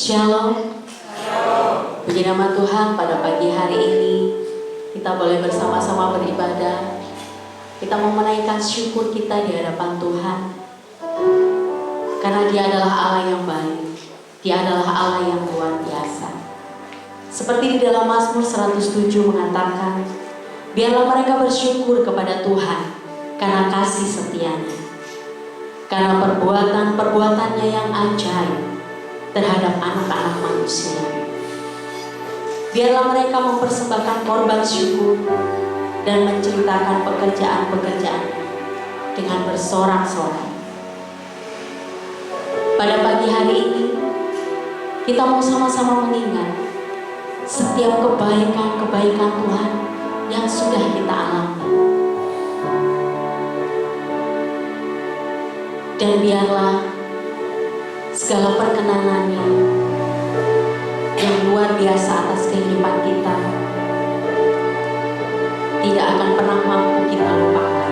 Shalom. Puji nama Tuhan, pada pagi hari ini kita boleh bersama-sama beribadah. Kita mau menaikkan syukur kita di hadapan Tuhan, karena Dia adalah Allah yang baik. Dia adalah Allah yang luar biasa. Seperti di dalam Mazmur 107 mengatakan, biarlah mereka bersyukur kepada Tuhan karena kasih setia-Nya, karena perbuatan-perbuatannya yang ajaib terhadap anak-anak manusia. Biarlah mereka mempersembahkan korban syukur dan menceritakan pekerjaan-pekerjaannya dengan bersorak-sorai. Pada pagi hari ini, kita mau sama-sama mengingat setiap kebaikan-kebaikan Tuhan yang sudah kita alami. Dan biarlah segala perkenanannya yang luar biasa atas kehidupan kita tidak akan pernah mampu kita lupakan.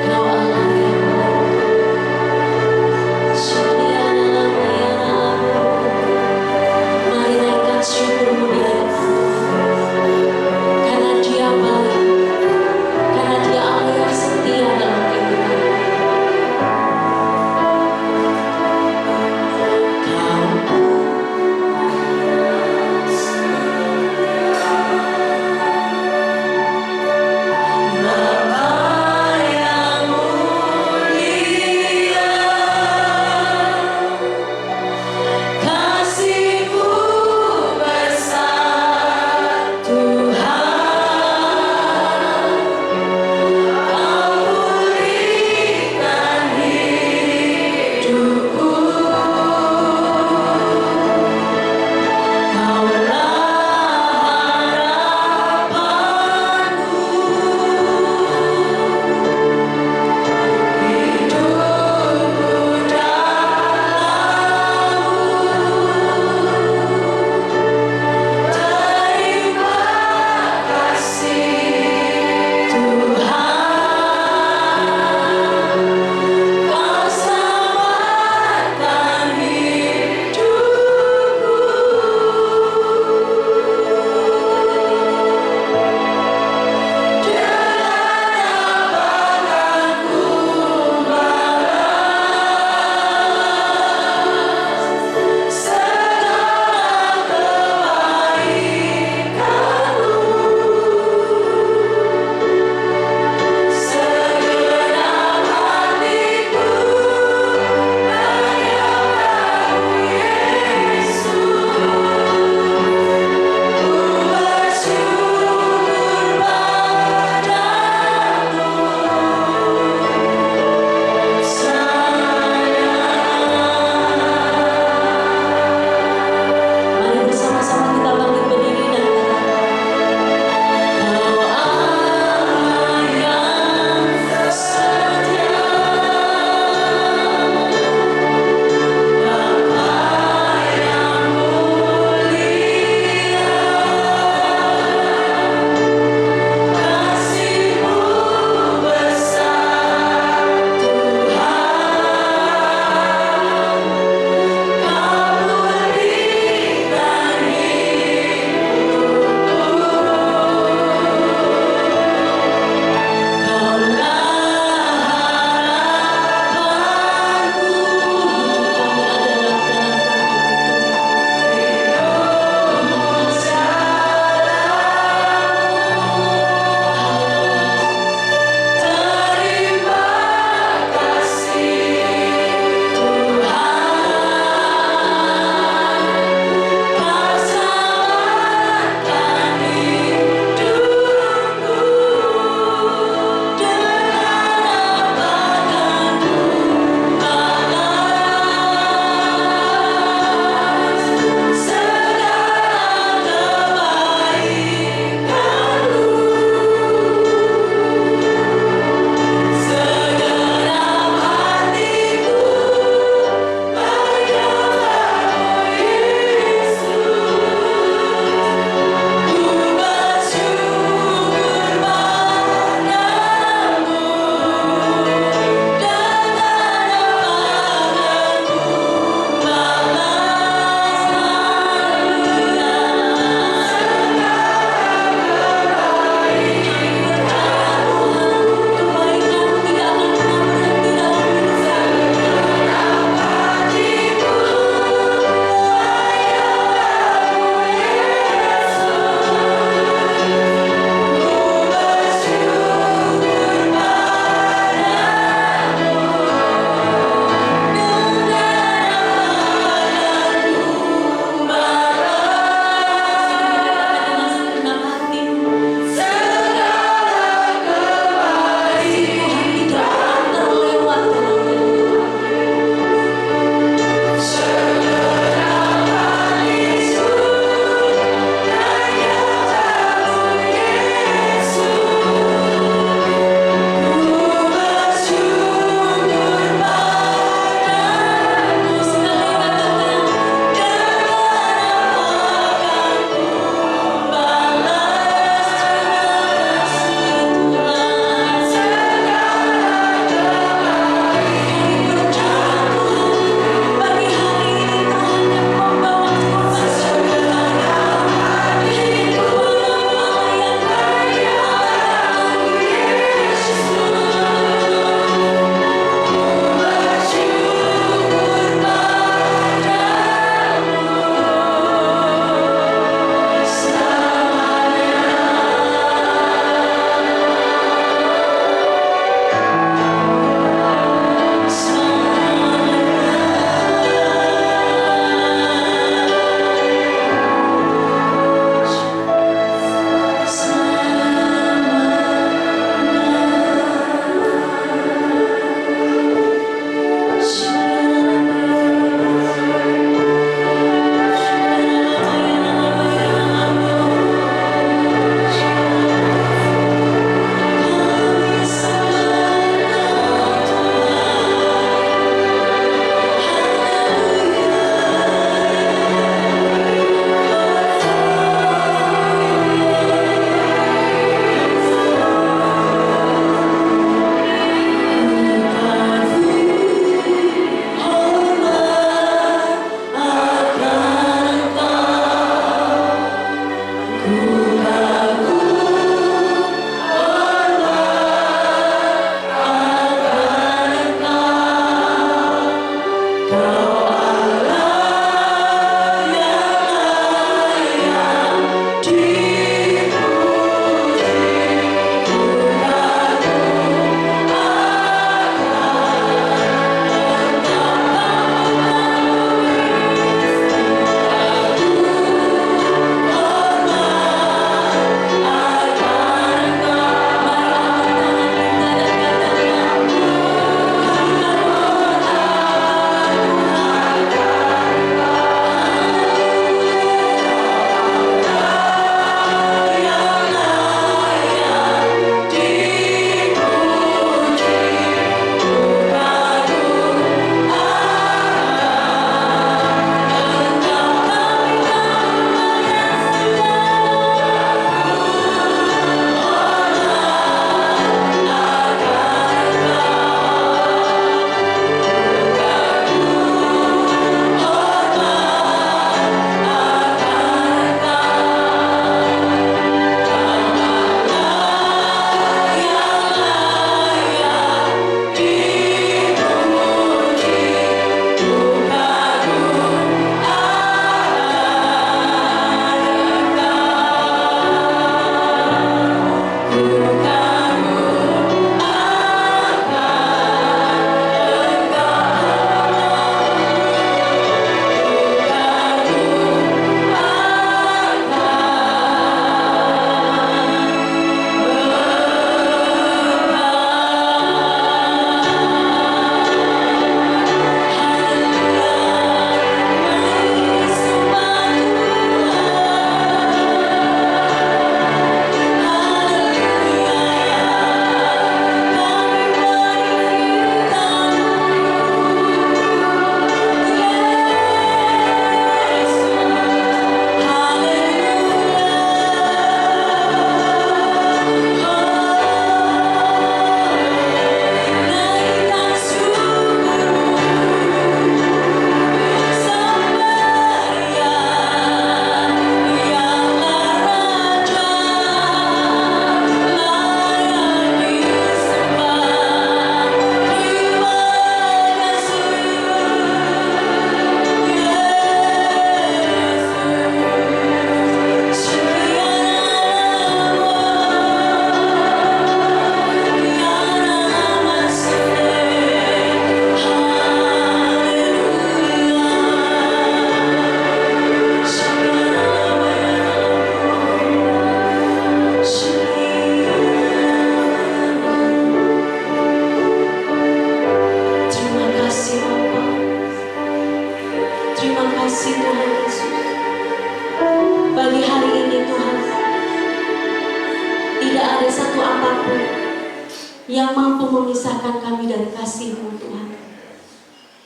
Kau Allah yang baik.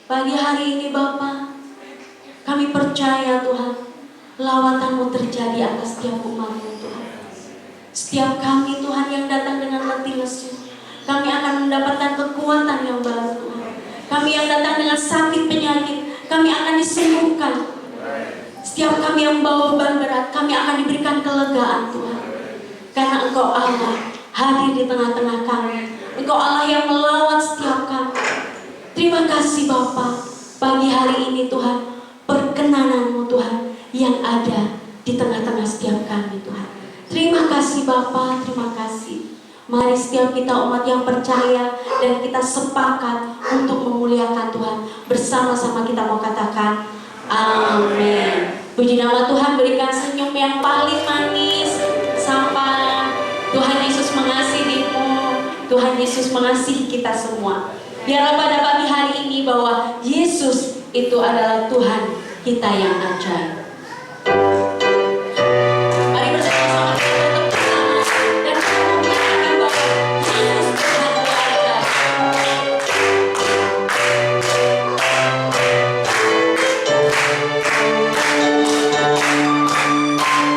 Pagi hari ini Bapa, kami percaya Tuhan, lawatan-Mu terjadi atas setiap umat-Mu Tuhan. Setiap kami Tuhan yang datang dengan letih lesu, kami akan mendapatkan kekuatan yang baru Tuhan. Kami yang datang dengan sakit penyakit, kami akan disembuhkan. Setiap kami yang bawa beban berat, kami akan diberikan kelegaan Tuhan. Karena Engkau Allah hadir di tengah-tengah kami. Engkau Allah yang melawat setiap kami. Terima kasih Bapa, pagi hari ini Tuhan, perkenanan-Mu Tuhan yang ada di tengah-tengah setiap kami Tuhan. Terima kasih Bapa, terima kasih. Mari setiap kita umat yang percaya dan kita sepakat untuk memuliakan Tuhan. Bersama-sama kita mau katakan amin. Puji nama Tuhan, berikan senyum yang paling manis. Sapa. Tuhan Yesus mengasihimu. Tuhan Yesus mengasihi kita semua. Biarlah pada pagi hari ini bahwa Yesus itu adalah Tuhan kita yang ajaib. Mari bersama-sama kita tepuk tangan dan kita mengakui bahwa Yesus Tuhan yang ajaib.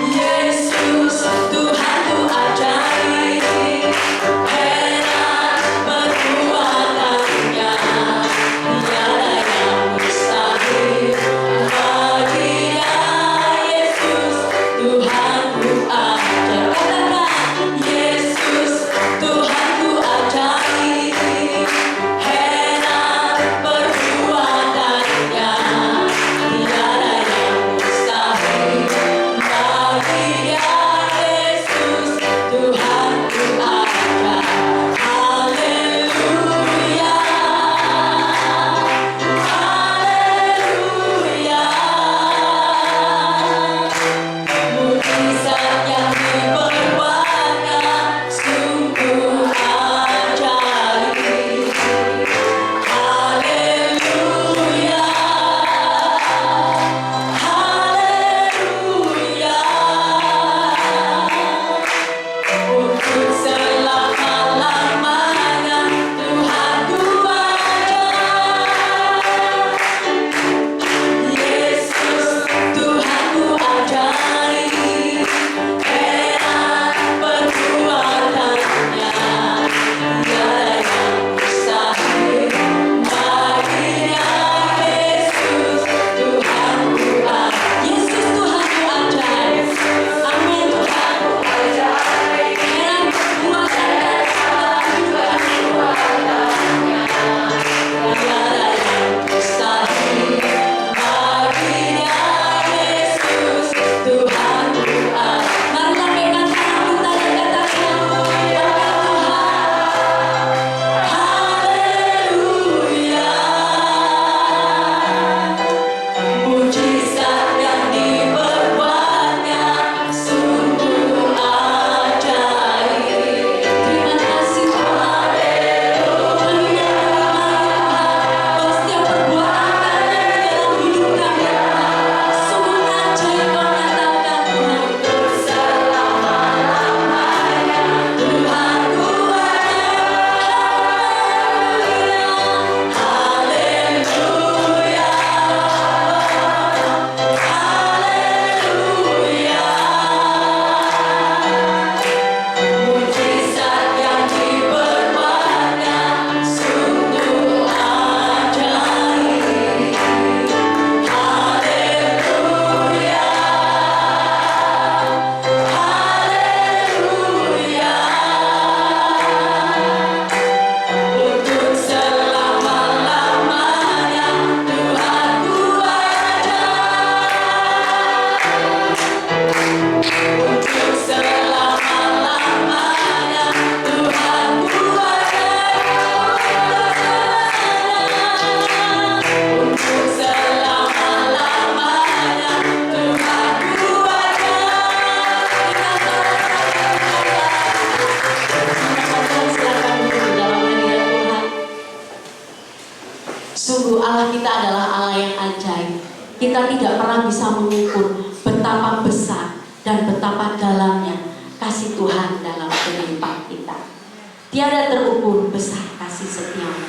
Yesus Tuhan ku ajaib, heran perbuatannya, tiada yang mustahil bagi Dia. Yesus Tuhan ku ajaib, katakan Yesus Tuhan ku ajaib, heran perbuatannya, tiada yang mustahil bagi Dia. Yesus Tuhan ku ajaib. Haleluya, haleluya. Mujizat yang diperbuatnya sungguh ajaib. Haleluya, haleluya. Untuk selama-lamanya Tuhan ku ajaib. Yesus Tuhan ku ajaib, heran perbuatannya, tiada yang mustahil bagi Dia. Yesus Tuhan ku ajaib. Yesus Tuhan ku ajaib. Amin. Tuhan ku ajaib, heran perbuatannya, tiada yang mustahil bagi Dia. Yesus Tuhan ku ajaib. Mari lambaikan tangan kita dan katakan bangga Tuhan. Haleluya. Mujizat yang diperbuatnya sungguh ajaib. Terima kasih Tuhan. Kami menerima Tuhan, bahwa setiap perbuatan Tuhan dalam hidup kami sungguh ajaib. Kau nyatakan Tuhan, untuk selama-lamanya Tuhan ku ajaib. Haleluya, haleluya. Mujizat yang diperbuatnya sungguh ajaib. Haleluya, haleluya. Untuk selama-lamanya Tuhan ku ajaib. Untuk selama-lamanya Tuhan ku ajaib. Untuk selama-lamanya Tuhan ku ajaib. Silakan duduk di dalam hadirat Tuhan. Sungguh Allah kita adalah Allah yang ajaib. Kita tidak pernah bisa mengukur betapa besar dan betapa dalamnya kasih Tuhan dalam kehidupan kita. Tiada terukur besar kasih setia-Mu.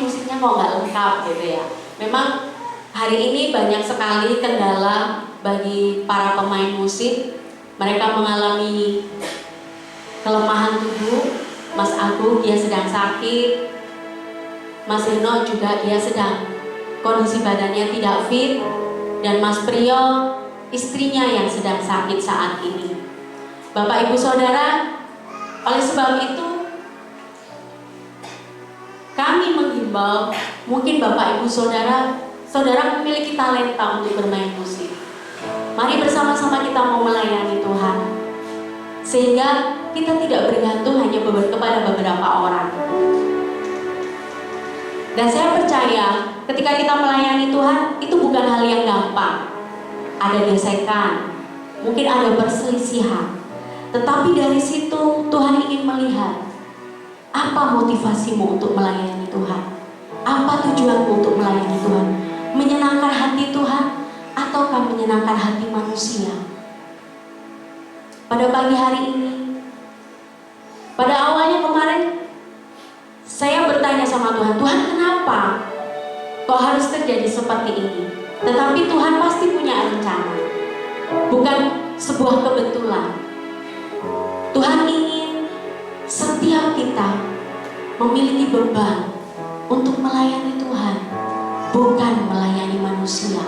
musiknya kok nggak lengkap gitu ya. Memang hari ini banyak sekali kendala bagi para pemain musik. Mereka mengalami kelemahan tubuh. Mas Agung dia sedang sakit, Mas Rino juga dia sedang kondisi badannya tidak fit, dan Mas Priyo istrinya yang sedang sakit saat ini. Bapak Ibu Saudara, oleh sebab itu kami menghimbau, mungkin Bapak Ibu Saudara memiliki talenta untuk bermain musik. Mari bersama-sama kita mau melayani Tuhan, sehingga kita tidak bergantung hanya kepada beberapa orang. Dan saya percaya ketika kita melayani Tuhan, itu bukan hal yang gampang. Ada gesekan, mungkin ada perselisihan. Tetapi dari situ Tuhan ingin melihat apa motivasimu untuk melayani Tuhan. Apa tujuanmu untuk melayani Tuhan? Menyenangkan hati Tuhan ataukah menyenangkan hati manusia? Pada pagi hari ini, pada awalnya kemarin saya bertanya sama Tuhan, Tuhan kenapa kok harus terjadi seperti ini? Tetapi Tuhan pasti punya rencana, bukan sebuah kebetulan. Tuhan ingin setiap kita memiliki beban untuk melayani Tuhan, bukan melayani manusia.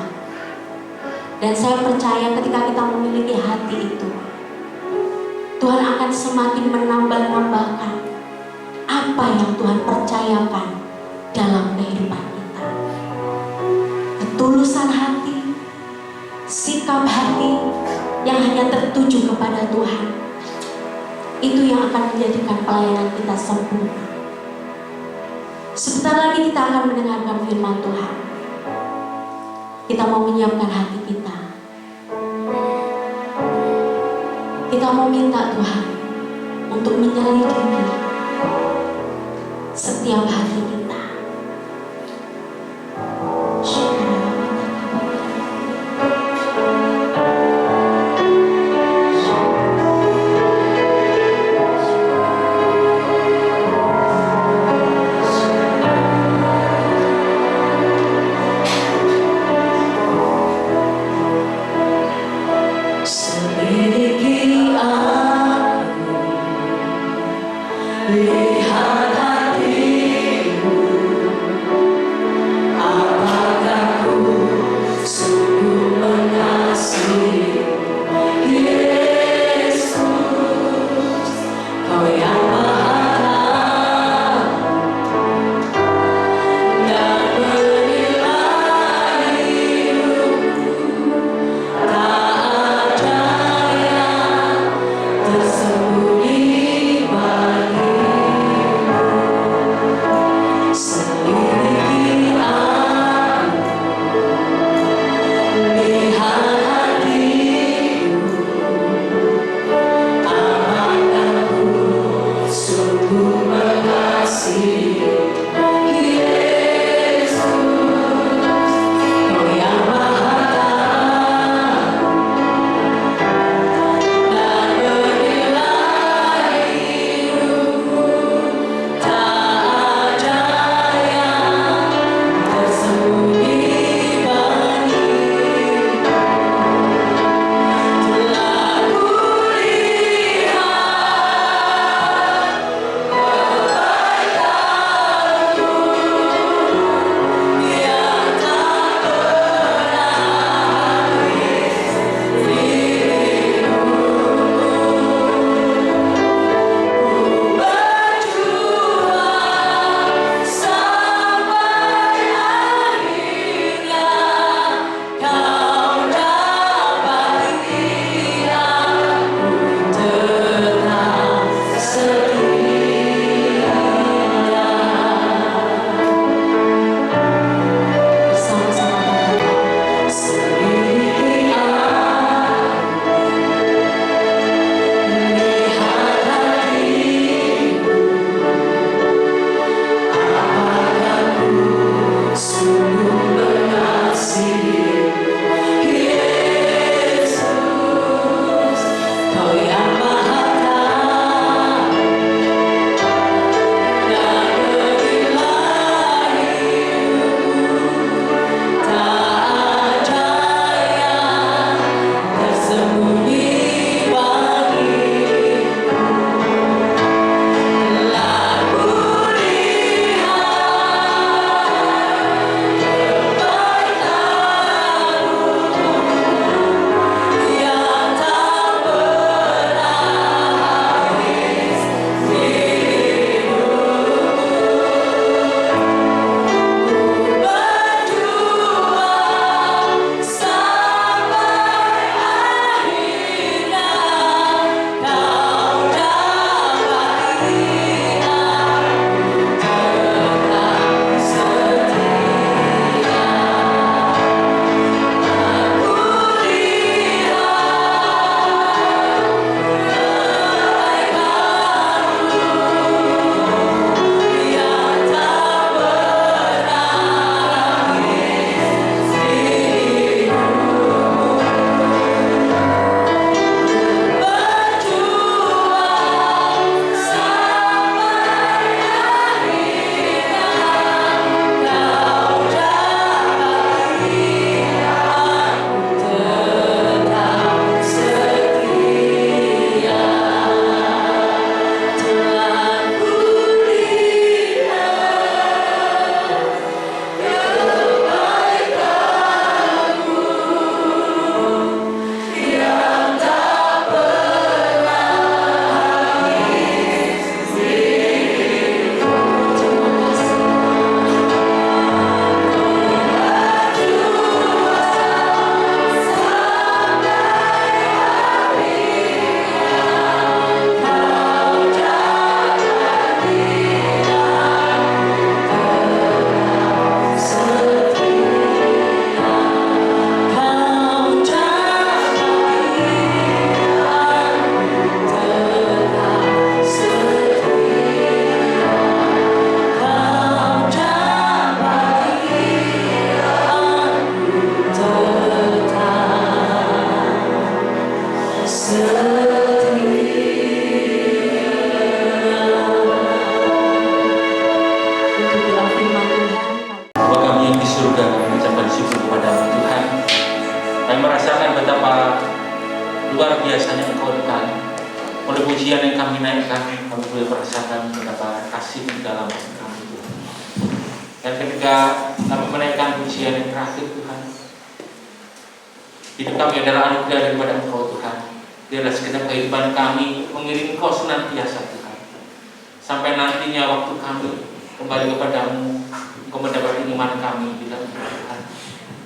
Dan saya percaya ketika kita memiliki hati itu, Tuhan akan semakin menambah-nambahkan apa yang Tuhan percayakan dalam kehidupan kita. Ketulusan hati, sikap hati yang hanya tertuju kepada Tuhan, itu yang akan menjadikan pelayanan kita sempurna. Sebentar lagi kita akan mendengarkan firman Tuhan. Kita mau menyiapkan hati kita. Kita mau minta Tuhan untuk menyelidiki setiap hati kita. Lihat hatimu surga, kami mengucapkan syukur kepada Tuhan. Kami merasakan betapa luar biasanya Engkau Tuhan. Oleh pujian yang kami naikkan, kami boleh merasakan betapa kasih di dalam kami Tuhan. Dan ketika kami menaikkan pujian yang terakhir Tuhan, hidup kami adalah anugerah daripada Engkau Tuhan. Biarlah segenap kehidupan kami mengiringi Engkau senantiasa Tuhan. Sampai nantinya waktu kami kembali kepadamu, Engkau mendapati iman kami di dalam Tuhan.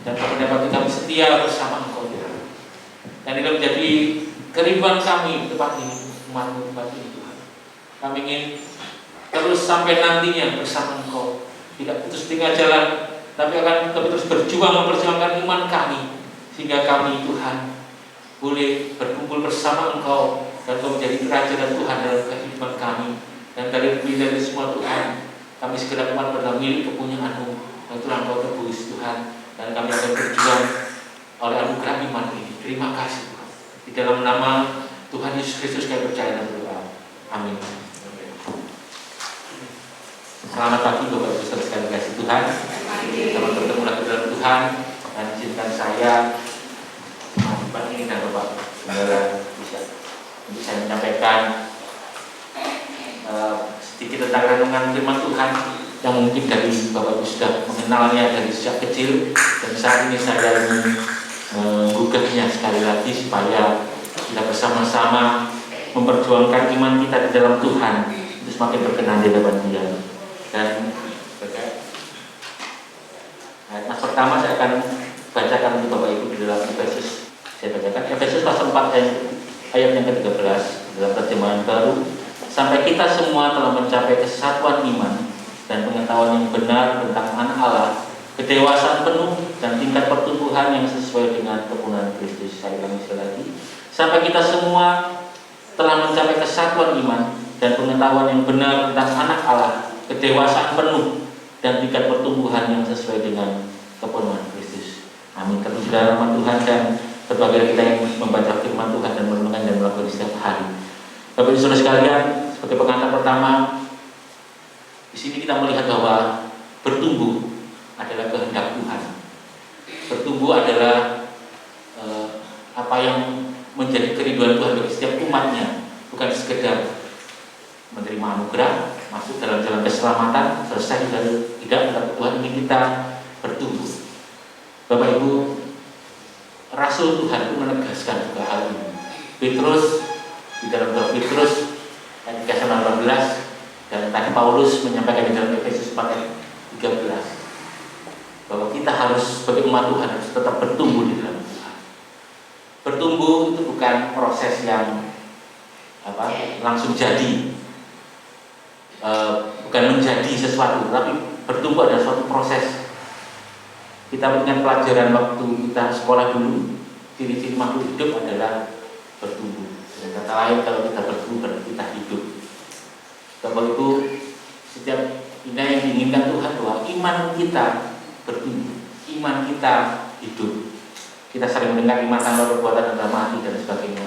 Dan Engkau mendapati kami setia bersama Engkau Tuhan. Dan itu menjadi kerinduan kami di tempat ini, umatmu tempat ini Tuhan. Kami ingin terus sampai nantinya bersama Engkau, tidak putus tinggal jalan, tapi akan kami terus berjuang memperjuangkan iman kami, sehingga kami Tuhan boleh berkumpul bersama Engkau dan Engkau menjadi kerajaan Tuhan dalam kehidupan kami. Dan dari semua Tuhan, kami segera umat adalah milik kepunyaan-Mu, dan itulah Engkau tebus Tuhan. Dan kami akan berjuang oleh anugerah iman ini. Terima kasih Tuhan. Di dalam nama Tuhan Yesus Kristus kami percaya dan berdoa. Amin. Selamat pagi Bapak Ibu Saudara sekalian kasih Tuhan. Selamat bertemu lagi dalam Tuhan. Dan izinkan saya pagi ini dan Bapak Saudara bisa untuk saya menyampaikan sedikit tentang renungan firman Tuhan yang mungkin dari Bapak Ibu sudah mengenalnya dari sejak kecil, dan saat ini saya ingin menggugahnya sekali lagi supaya kita bersama-sama memperjuangkan iman kita di dalam Tuhan untuk semakin berkenan di hadapan Dia. Dan ayat pertama saya akan bacakan untuk Bapak Ibu di dalam Efesus. Saya bacakan Efesus pasal 4 ayat yang ke-13 dalam terjemahan baru. Sampai kita semua telah mencapai kesatuan iman dan pengetahuan yang benar tentang Anak Allah, kedewasaan penuh dan tingkat pertumbuhan yang sesuai dengan kepunahan Kristus. Saya ulangi sekali lagi. Sampai kita semua telah mencapai kesatuan iman dan pengetahuan yang benar tentang Anak Allah, kedewasaan penuh dan tingkat pertumbuhan yang sesuai dengan kepenuhan Kristus. Amin. Terpuji nama Tuhan, dan berbagai kita yang membaca firman Tuhan dan merenungkan dan melakukan setiap hari. Bapak Ibu Saudara sekalian, sebagai pengantar pertama, di sini kita melihat bahwa bertumbuh adalah kehendak Tuhan. Bertumbuh adalah apa yang menjadi kerinduan Tuhan bagi setiap umatnya, bukan sekedar menerima anugerah, masuk dalam jalan keselamatan, selesai tidak, tetapi Tuhan ingin kita bertumbuh. Bapak Ibu, Rasul Tuhan itu menegaskan juga hal ini. Petrus di dalam doa Petrus ayat 18 dan tadi Paulus menyampaikan di dalam Efesus 4 ayat 13 bahwa kita harus sebagai umat Tuhan harus tetap bertumbuh di dalam Tuhan. Bertumbuh itu bukan proses yang langsung jadi, bukan menjadi sesuatu, tapi bertumbuh adalah suatu proses. Kita ingat pelajaran waktu kita sekolah dulu, ciri-ciri makhluk hidup adalah bertumbuh. Dengan kata lain, kalau kita bertumbuh berarti kita hidup. Bapak Ibu, setiap ini yang diinginkan Tuhan bahwa iman kita bertumbuh, iman kita hidup. Kita sering mendengar iman tanpa perbuatan adalah mati dan sebagainya.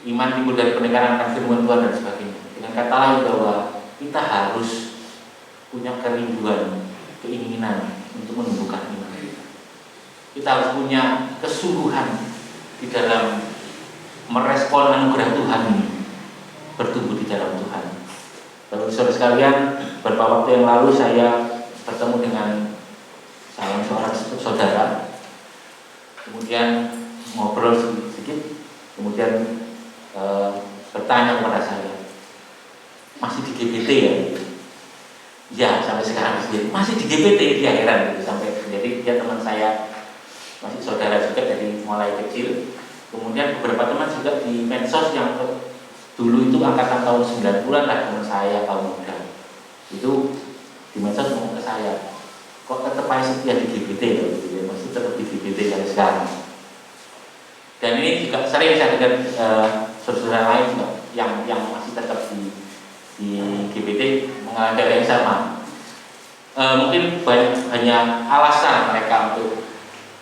Iman timbul dari pendengaran akan firman Tuhan dan sebagainya. Dengan kata lain bahwa kita harus punya kerinduan, keinginan untuk menumbuhkan iman kita. Kita harus punya kesungguhan di dalam merespon anugerah Tuhan ini, bertumbuh di dalam Tuhan. Bapak Saudara sekalian, beberapa waktu yang lalu saya bertemu dengan salah seorang saudara, kemudian ngobrol sedikit, kemudian bertanya kepada saya, masih di GPT ya? Ya, sampai sekarang masih di GPT. Dia heran gitu, sampai jadi dia teman saya, masih saudara juga dari mulai kecil. Kemudian beberapa teman juga di medsos yang dulu itu angkatan tahun 90-an lah, teman saya kaum muda itu di medsos ngomong ke saya, kok tetap aja setia di GPT ya, gitu ya, masih tetap di GPT yang sekarang. Dan ini juga sering saya dengar saudara lain juga yang masih tetap di GPT mengalami yang sama. Mungkin banyak alasan mereka untuk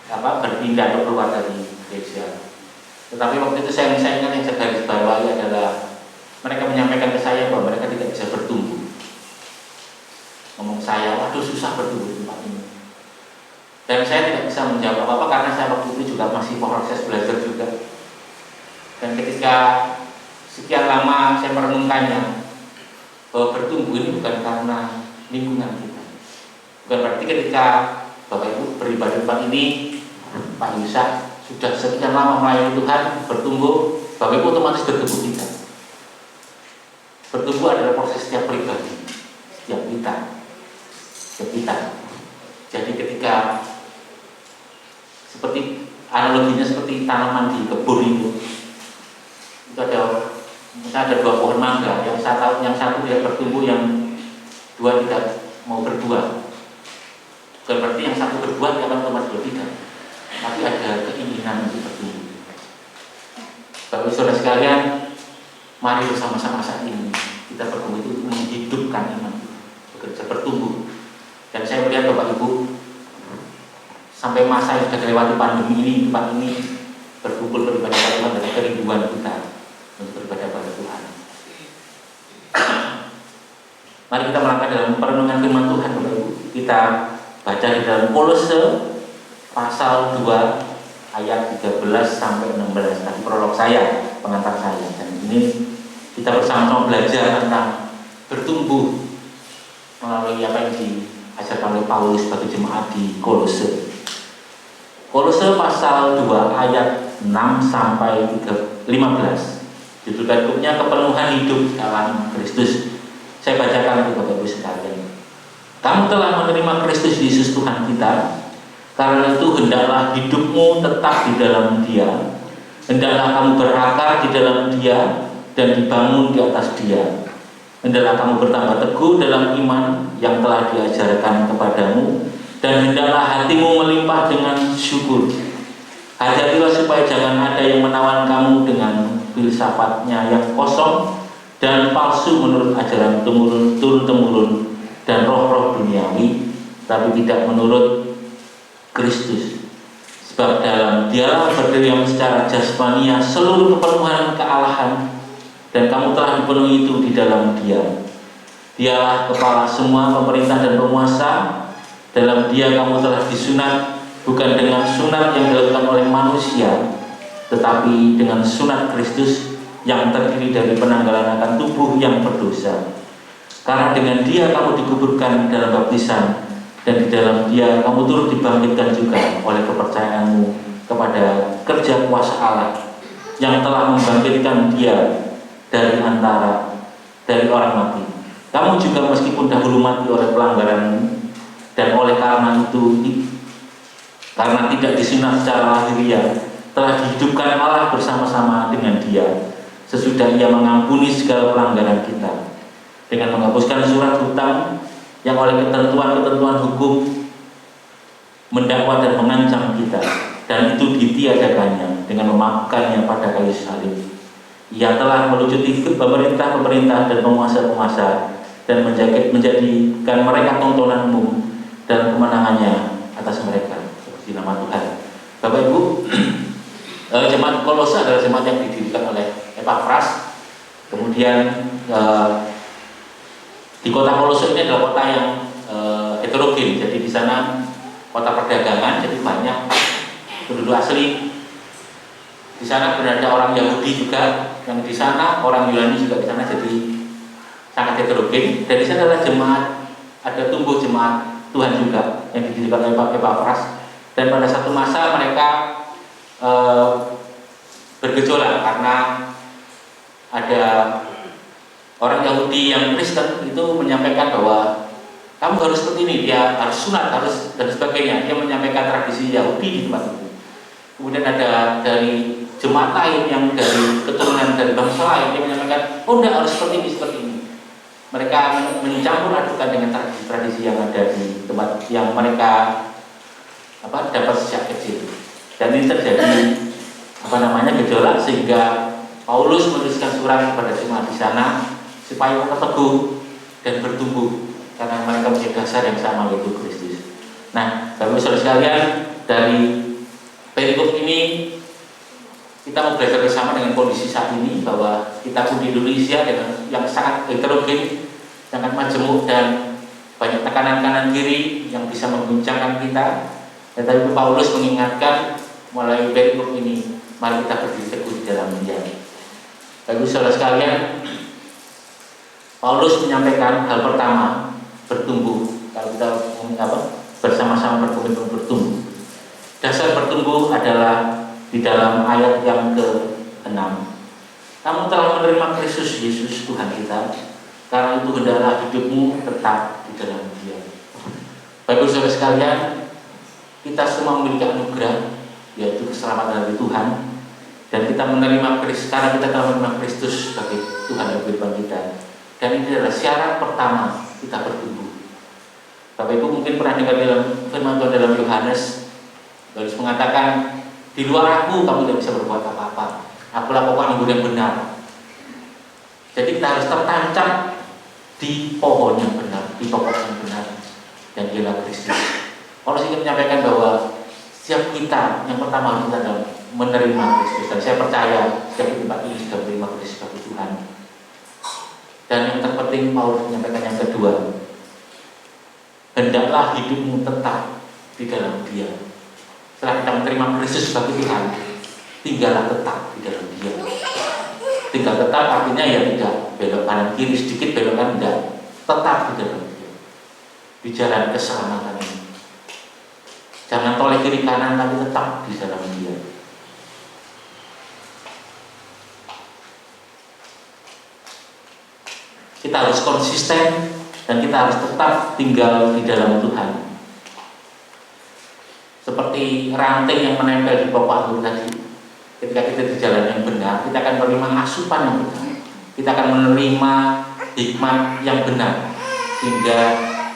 berpindah atau keluar dari gereja. Tetapi waktu itu saya ingat yang saya garis bawahi adalah mereka menyampaikan ke saya bahwa mereka tidak bisa bertumbuh. Ngomong saya, waduh susah bertumbuh di tempat Dan saya tidak bisa menjawab apa-apa karena saya waktu itu juga masih proses belajar juga. Dan ketika sekian lama saya merenungkannya, bahwa bertumbuh ini bukan karena lingkungan kita. Bukan berarti ketika Bapak Ibu beribadah tempat ini, Pak Yusa sudah sekian lama melayani Tuhan, bertumbuh, Bapak Ibu otomatis bertumbuh kita. Bertumbuh adalah proses setiap pribadi, setiap kita. Jadi ketika seperti analoginya seperti tanaman di kebun itu ada misalnya ada 2 pohon mangga, yang satu tidak bertumbuh, yang 2 tidak mau berbuah. Bukan berarti yang satu berbuah dia akan otomatis bertiga, tapi ada keinginan untuk bertumbuh. Bapak Saudara sekalian, mari bersama-sama saat ini kita berkomitmen untuk menghidupkan iman, bekerja bertumbuh. Dan saya melihat Bapak Ibu sampai masa yang sudah melewati pandemi ini, tempat ini berkumpul beribadah pada Tuhan dengan kerinduan kita untuk beribadah pada Tuhan. Mari kita melangkah dalam perenungan firman Tuhan, Bapak Ibu. Kita baca di dalam Kolose pasal 2 ayat 13 sampai 16. Tadi prolog saya, pengantar saya. Dan ini kita bersama-sama belajar tentang bertumbuh melalui apa yang diajarkan oleh Paulus bagi jemaat di Kolose. Kolose pasal 2 ayat 6 sampai 15. Judul perikopnya kepenuhan hidup dalam Kristus. Saya bacakan untuk Bapak Ibu sekalian. Kamu telah menerima Kristus Yesus Tuhan kita. Karena itu hendaklah hidupmu tetap di dalam Dia. Hendaklah kamu berakar di dalam Dia dan dibangun di atas Dia. Hendaklah kamu bertambah teguh dalam iman yang telah diajarkan kepadamu, dan hendaklah hatimu melimpah dengan syukur. Hati-hatilah supaya jangan ada yang menawan kamu dengan filsafatnya yang kosong dan palsu menurut ajaran turun-temurun dan roh-roh duniawi, tapi tidak menurut Kristus. Sebab dalam Dialah berdiam secara jasmania seluruh kepenuhan kealahan, dan kamu telah dipenuhi itu di dalam Dia. Dialah kepala semua pemerintah dan penguasa. Dalam Dia kamu telah disunat, bukan dengan sunat yang dilakukan oleh manusia, tetapi dengan sunat Kristus yang terdiri dari penanggalan akan tubuh yang berdosa. Karena dengan Dia kamu dikuburkan dalam baptisan, dan di dalam Dia kamu turut dibangkitkan juga oleh kepercayaanmu kepada kerja kuasa Allah yang telah membangkitkan Dia dari orang mati. Kamu juga meskipun dahulu mati oleh pelanggaran, dan oleh karena itu, karena tidak disunat secara lahiriah, telah dihidupkan Allah bersama-sama dengan Dia sesudah Ia mengampuni segala pelanggaran kita, dengan menghapuskan surat hutang yang oleh ketentuan-ketentuan hukum mendakwa dan mengancam kita, dan itu ditiadakannya dengan memakannya pada kayu salib. Ia telah melucuti pemerintah-pemerintah dan penguasa-penguasa, dan menjadikan mereka tontonanmu dan kemenangannya atas mereka. Di nama Tuhan. Bapak Ibu, jemaat Kolose adalah jemaat yang didirikan oleh Epafras. Kemudian di kota Kolose ini adalah kota yang heterogen. Jadi di sana kota perdagangan, jadi banyak penduduk asli. Di sana berada orang Yahudi juga, yang di sana orang Yunani juga di sana, jadi sangat heterogen. Dan di sana adalah jemaat, ada tumbuh jemaat Tuhan juga yang didirikan oleh Epafras. Dan pada satu masa mereka bergejolak karena ada orang Yahudi yang Kristen itu menyampaikan bahwa kamu harus seperti ini, dia harus sunat, harus dan sebagainya. Dia menyampaikan tradisi Yahudi di tempat itu. Kemudian ada dari jemaat lain yang dari keturunan dari bangsa lain, dia menyampaikan, oh enggak, harus seperti ini. Mereka mencampur adukan dengan tradisi-tradisi yang ada di tempat yang mereka dapat sejak kecil. Dan ini terjadi gejolak, sehingga Paulus menuliskan surat kepada jemaat di sana supaya mereka teguh dan bertumbuh karena mereka punya dasar yang sama, yaitu Kristus. Nah, Bapak Saudara sekalian, dari perikop ini kita mau belajar bersama dengan kondisi saat ini, bahwa kita pun di Indonesia dengan yang sangat heterogen, sangat majemuk, dan banyak tekanan kanan kiri yang bisa mengguncangkan kita. Tetapi Paulus mengingatkan melalui perikop ini, mari kita berdiri teguh di dalam Dia. Baik saudara sekalian, Paulus menyampaikan hal pertama, bertumbuh. Kalau kita bersama-sama berkomitmen bertumbuh. Dasar bertumbuh adalah di dalam ayat yang ke-6. Kamu telah menerima Kristus Yesus Tuhan kita, karena itu hendaklah hidupmu tetap di dalam Dia. Baik saudara sekalian, kita semua memiliki anugerah, yaitu keselamatan dari Tuhan, dan kita menerima Kristus karena kita telah menerima Kristus sebagai Tuhan dan Firman kita. Dan ini adalah syarat pertama kita bertumbuh. Bapak Ibu mungkin pernah dengar dalam firman Tuhan dalam Yohanes, Paulus mengatakan, di luar aku kamu tidak bisa berbuat apa-apa. Akulah pokok anggur yang benar. Jadi kita harus tertancap di pohon yang benar, di pokok yang benar, dan ialah Kristus. Paulus ingin menyampaikan bahwa setiap kita yang pertama harus kita adalah menerima Kristus, dan saya percaya setiap tempat ini sudah menerima Kristus sebagai Tuhan. Dan yang terpenting Paulus menyampaikan yang kedua, hendaklah hidupmu tetap di dalam Dia. Setelah kita menerima Kristus sebagai Tuhan, tinggallah tetap di dalam Dia. Tinggal tetap artinya ya tidak belok kanan kiri sedikit, belok kanan enggak, tetap di dalam Dia. Di jalan keselamatan ini. Jangan toleh kiri kanan, tapi tetap di dalam Dia. Kita harus konsisten dan kita harus tetap tinggal di dalam Tuhan. Seperti ranting yang menempel di pokok anggur tadi. Ketika kita di jalan yang benar, kita akan menerima asupan yang benar. Kita akan menerima hikmat yang benar, sehingga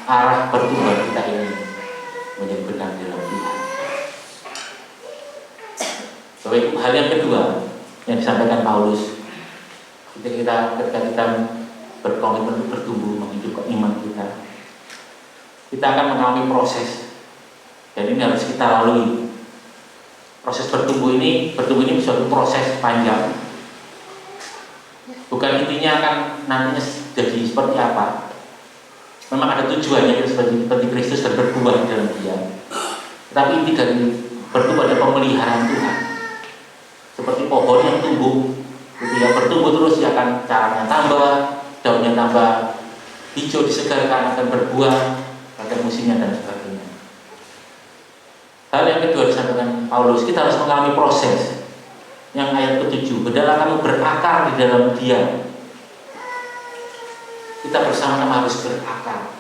arah pertumbuhan kita ini menjadi benar dalam Tuhan. Baik, hal yang kedua yang disampaikan Paulus, ketika kita berkomitmen untuk bertumbuh menghidupkan iman kita akan mengalami proses, dan ini harus kita lalui. Proses bertumbuh ini suatu proses panjang. Bukan intinya akan nantinya jadi seperti apa. Memang ada tujuannya kita seperti Kristus dan berbuah di dalam Dia. Tetapi inti dari bertumbuh adalah pemeliharaan Tuhan. Seperti pohon yang tumbuh, ketika bertumbuh terus dia akan caranya tambah, daunnya tambah hijau, disegarkan, akan berbuah pada musimnya dan sebagainya. Hal yang kedua disampaikan Paulus, kita harus mengalami proses. Yang ayat ke-7, hendaklah kamu berakar di dalam Dia. Kita bersama-sama harus berakar.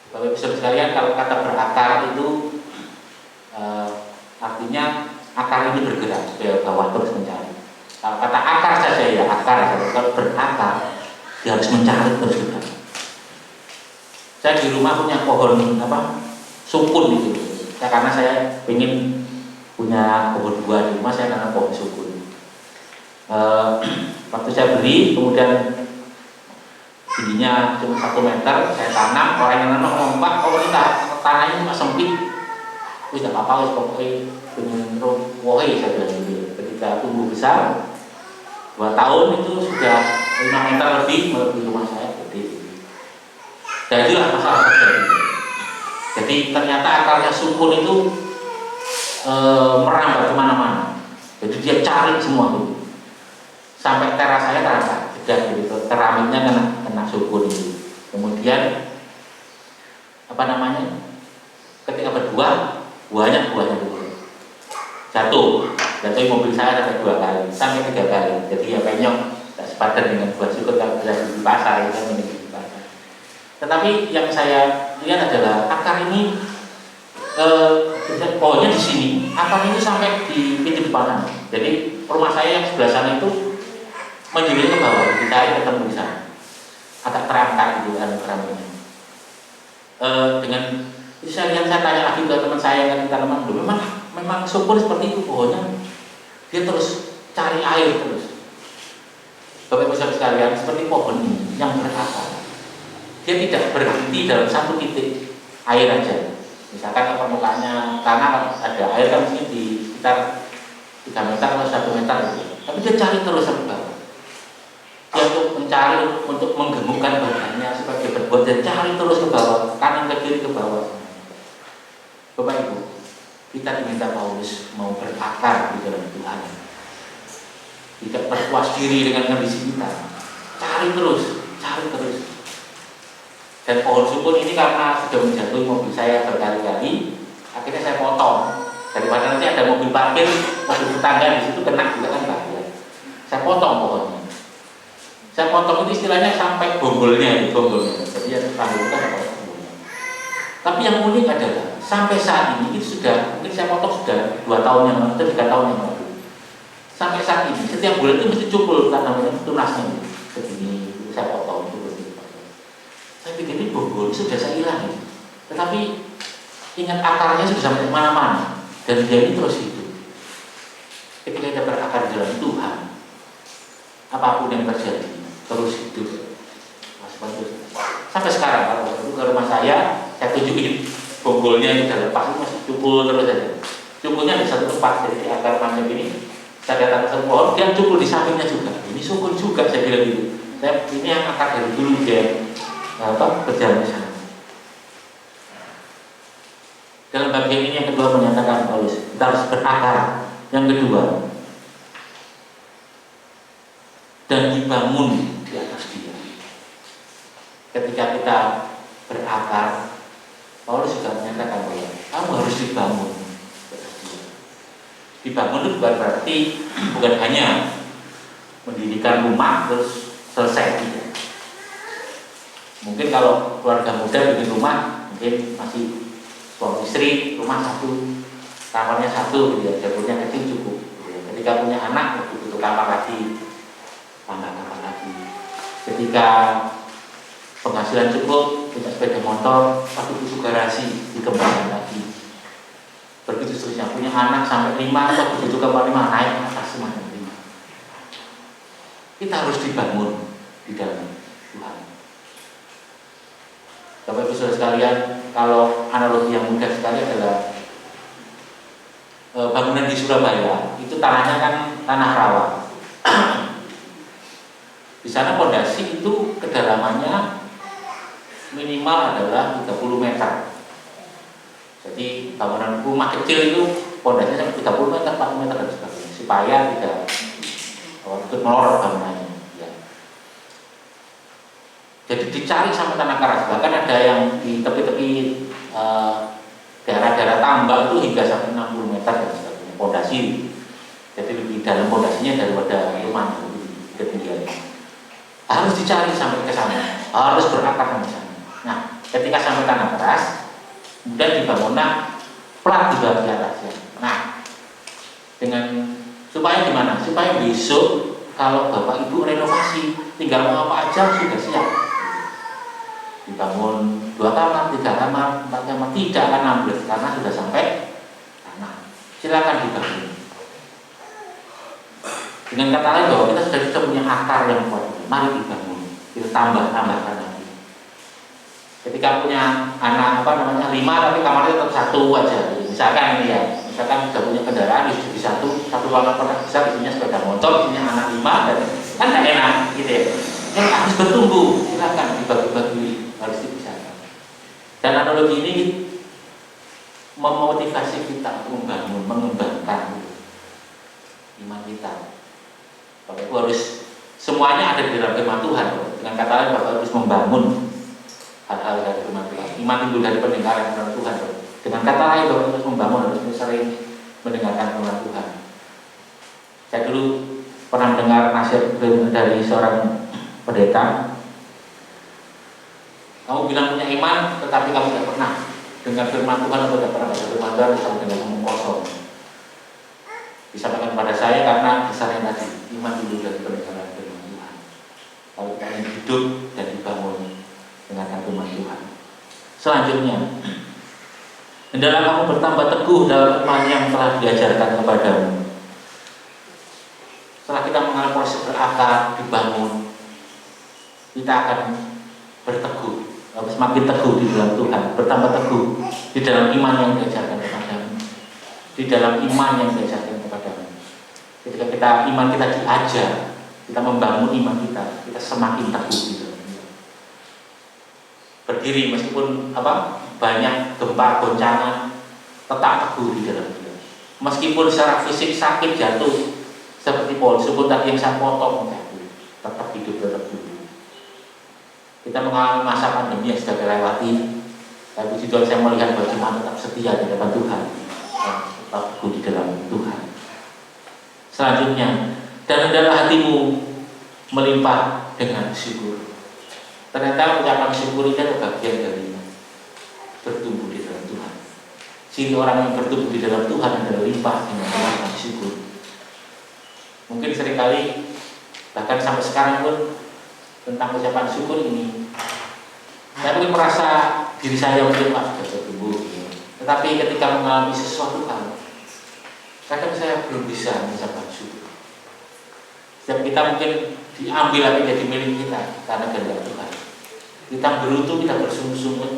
Bapak Ibu Saudara sekalian, kalau kata berakar itu artinya akar ini bergerak ke bawah terus mencari. Kalau kata akar saja ya akar, kalau berakar dia harus mencari terus ke bawah. Saya di rumah punya pohon sukun gitu. Karena saya ingin punya pohon buah di rumah, saya tanam pohon sukun. Waktu saya beli, kemudian tingginya cuma 1 meter, saya tanam. Orang yang nanam ngomong, Pak, kalau kita tanahnya cuma sempit, tidak apa-apa, pokoknya pengen wohe saya bilang gitu. Ketika tumbuh besar, 2 tahun itu sudah 5 meter lebih melebihi rumah saya gede. Dan itulah masalah terjadi. Jadi ternyata akarnya sukun itu merambat kemana-mana. Jadi dia cari semua itu. Sampai teras saya terasa jedak gitu. Keramiknya kena sukun itu. Kemudian ketika berbuah, buahnya dulu jatuh mobil saya sampai 2 kali, sampai 3 kali. Jadi ya penyok, tidak sepadan dengan buah sukun kalau bisa di pasar itu menjadi. Tetapi yang saya lihat adalah akar ini, pohonnya di sini, akar ini sampai di pintu depan. Jadi rumah saya yang sebelah sana itu menjulir ke bawah, dicari ketemu di sana. Agak terangkat gitu kan keramiknya. Dengan itu saya tanya lagi ke teman saya yang tanaman, memang sukun seperti itu pohonnya. Dia terus cari air terus. Bapak Ibu sekalian, seperti pohon ini yang berakar. Dia tidak berhenti dalam satu titik air aja. Misalkan ke permukaannya, karena ada air kan mungkin di sekitar 3 meter atau 1 meter gitu. Tapi dia cari terus sampai bawah. Dia untuk mencari, untuk menggemukkan badannya sebagai berbuat, dan cari terus ke bawah, kanan ke kiri ke bawah. Bapak Ibu, kita diminta Paulus mau berakar di dalam Tuhan. Tidak berpuas diri dengan kondisi kita. Cari terus. Dan pohon sukun ini karena sudah menjatuhi mobil saya berkali-kali, akhirnya saya potong. Daripada nanti ada mobil parkir, mobil tetangga di situ kena juga kan bahaya. Saya potong pohonnya. Saya potong itu istilahnya sampai bonggolnya. Jadi ya tetangga itu kan ada bonggolnya. Tapi yang unik adalah sampai saat ini itu sudah, mungkin saya potong sudah 2 tahun yang lalu atau 3 tahun yang lalu. Sampai saat ini setiap bulan itu mesti cukup namanya tunasnya begini saya potong itu. Saya pikir ini bonggol sudah saya hilangin, tetapi ingat akarnya sudah sampai mana-mana dan dia ini terus hidup. Ketika kita berakar di dalam Tuhan, apapun yang terjadi terus hidup. Sampai sekarang kalau ke rumah saya tunjukin bonggolnya itu sudah lepas, masih cukul terus saja. Cukulnya di satu tempat, jadi akar macam ini. Saya datang ke pohon, dia cukul di sampingnya juga. Ini sukun juga, saya bilang gitu. Ini yang akar dari dulu dia berjalan di sana. Dalam bagian ini yang kedua menyatakan Paulus, kita harus berakar. Yang kedua, dan dibangun di atas dia. Ketika kita berakar, Paulus juga menyatakan bahwa kamu harus dibangun. Dibangun itu bukan hanya mendirikan rumah terus selesai gitu. Mungkin kalau keluarga muda bikin rumah, mungkin masih suami istri, rumah satu, kamarnya satu, gitu ya, dapurnya kecil cukup. Gitu ya. Ketika punya anak, butuh kamar lagi, tambah kamar lagi. Ketika penghasilan cukup, punya sepeda motor, butuh garasi, dikembangkan lagi. Begitu seterusnya, punya anak sampai 5 atau butuh kamar 5, naik atas semuanya 5. Kita harus dibangun di dalam Tuhan. Bapak Ibu Saudara sekalian, kalau analogi yang mudah sekali adalah bangunan di Surabaya itu tanahnya kan tanah rawa. Di sana pondasi itu kedalamannya minimal adalah 30 meter. Jadi bangunan rumah kecil itu pondasinya sampai 30 meter, 40 meter dan sebagainya supaya tidak ikut melorot bangunannya. Jadi dicari sampai tanah keras, bahkan ada yang di tepi-tepi daerah-daerah tambak itu hingga sampai 60 meter dan sebagainya pondasi. Jadi lebih dalam pondasinya daripada rumahnya, lebih ketinggiannya. Harus dicari sampai ke sana, harus berakar sampai sana. Nah, ketika sampai tanah keras, kemudian dibangunlah plat di bagian atasnya. Nah, dengan supaya gimana? Supaya besok kalau Bapak Ibu renovasi, tinggal mau apa aja sudah siap. Dibangun 2 kamar, 3 kamar, 4 kamar, tidak akan ambles karena sudah sampai tanah. Silakan dibangun. Dengan kata lain bahwa kita sudah punya akar yang kuat. Mari dibangun, kita tambahkan lagi. Ketika punya anak 5 tapi kamarnya tetap 1 aja. Misalkan ini ya, misalkan sudah punya kendaraan di satu kamar kotak besar, isinya sepeda motor, isinya anak 5 dan kan tidak enak gitu ya. Yang harus bertumbuh, silakan dibagi-bagi, harus dipisahkan. Dan analogi ini memotivasi kita untuk membangun, mengembangkan iman kita. Bapak Ibu harus semuanya ada di dalam firman Tuhan. Dengan kata lain, Bapak harus membangun hal-hal dari firman Tuhan. Iman timbul dari pendengaran firman Tuhan. Dengan kata lain, Bapak harus membangun, harus sering mendengarkan firman Tuhan. Saya dulu pernah mendengar nasihat dari seorang pendeta. Kamu bilang punya iman, tetapi kamu tidak pernah dengar firman Tuhan atau tidak pernah baca firman Tuhan, sama dengan ngomong kosong. Disampaikan kepada saya karena kisahnya tadi, iman timbul dari pendengaran firman Tuhan. Kalau kita ingin hidup dan dibangun dengan firman Tuhan. Selanjutnya, hendaklah kamu bertambah teguh dalam iman yang telah diajarkan kepadamu. Setelah kita mengalami proses berakar, dibangun, kita akan berteguh, semakin teguh di dalam Tuhan, bertambah teguh di dalam iman yang diajarkan kepadamu, di dalam iman yang diajarkan kepadamu. Ketika kita iman kita diajar, kita membangun iman kita semakin teguh di dalam Tuhan. Berdiri meskipun banyak gempa goncangan, tetap teguh di dalam dia. Meskipun secara fisik sakit jatuh seperti Paulus, pun tadi yang saya potong jatuh, tetap hidup tetap dulu. Kita mengalami masa pandemi yang sudah dilewati, tapi puji Tuhan saya melihat bagaimana tetap setia di depan Tuhan dan tetap teguh di dalam Tuhan. Selanjutnya, dan hendaklah hatimu melimpah dengan syukur. Ternyata ucapan syukur itu adalah bagian dari bertumbuh di dalam Tuhan. Ciri orang yang bertumbuh di dalam Tuhan adalah limpah dengan ucapan syukur. Mungkin seringkali bahkan sampai sekarang pun tentang ucapan syukur ini, saya mungkin merasa diri saya mungkin sudah bertumbuh, tetapi ketika mengalami sesuatu hal, kadang saya belum bisa mengucapkan syukur. Setiap kita mungkin diambil lagi jadi milik kita karena kehendak Tuhan. Kita berutuh, kita bersungguh-sungguh,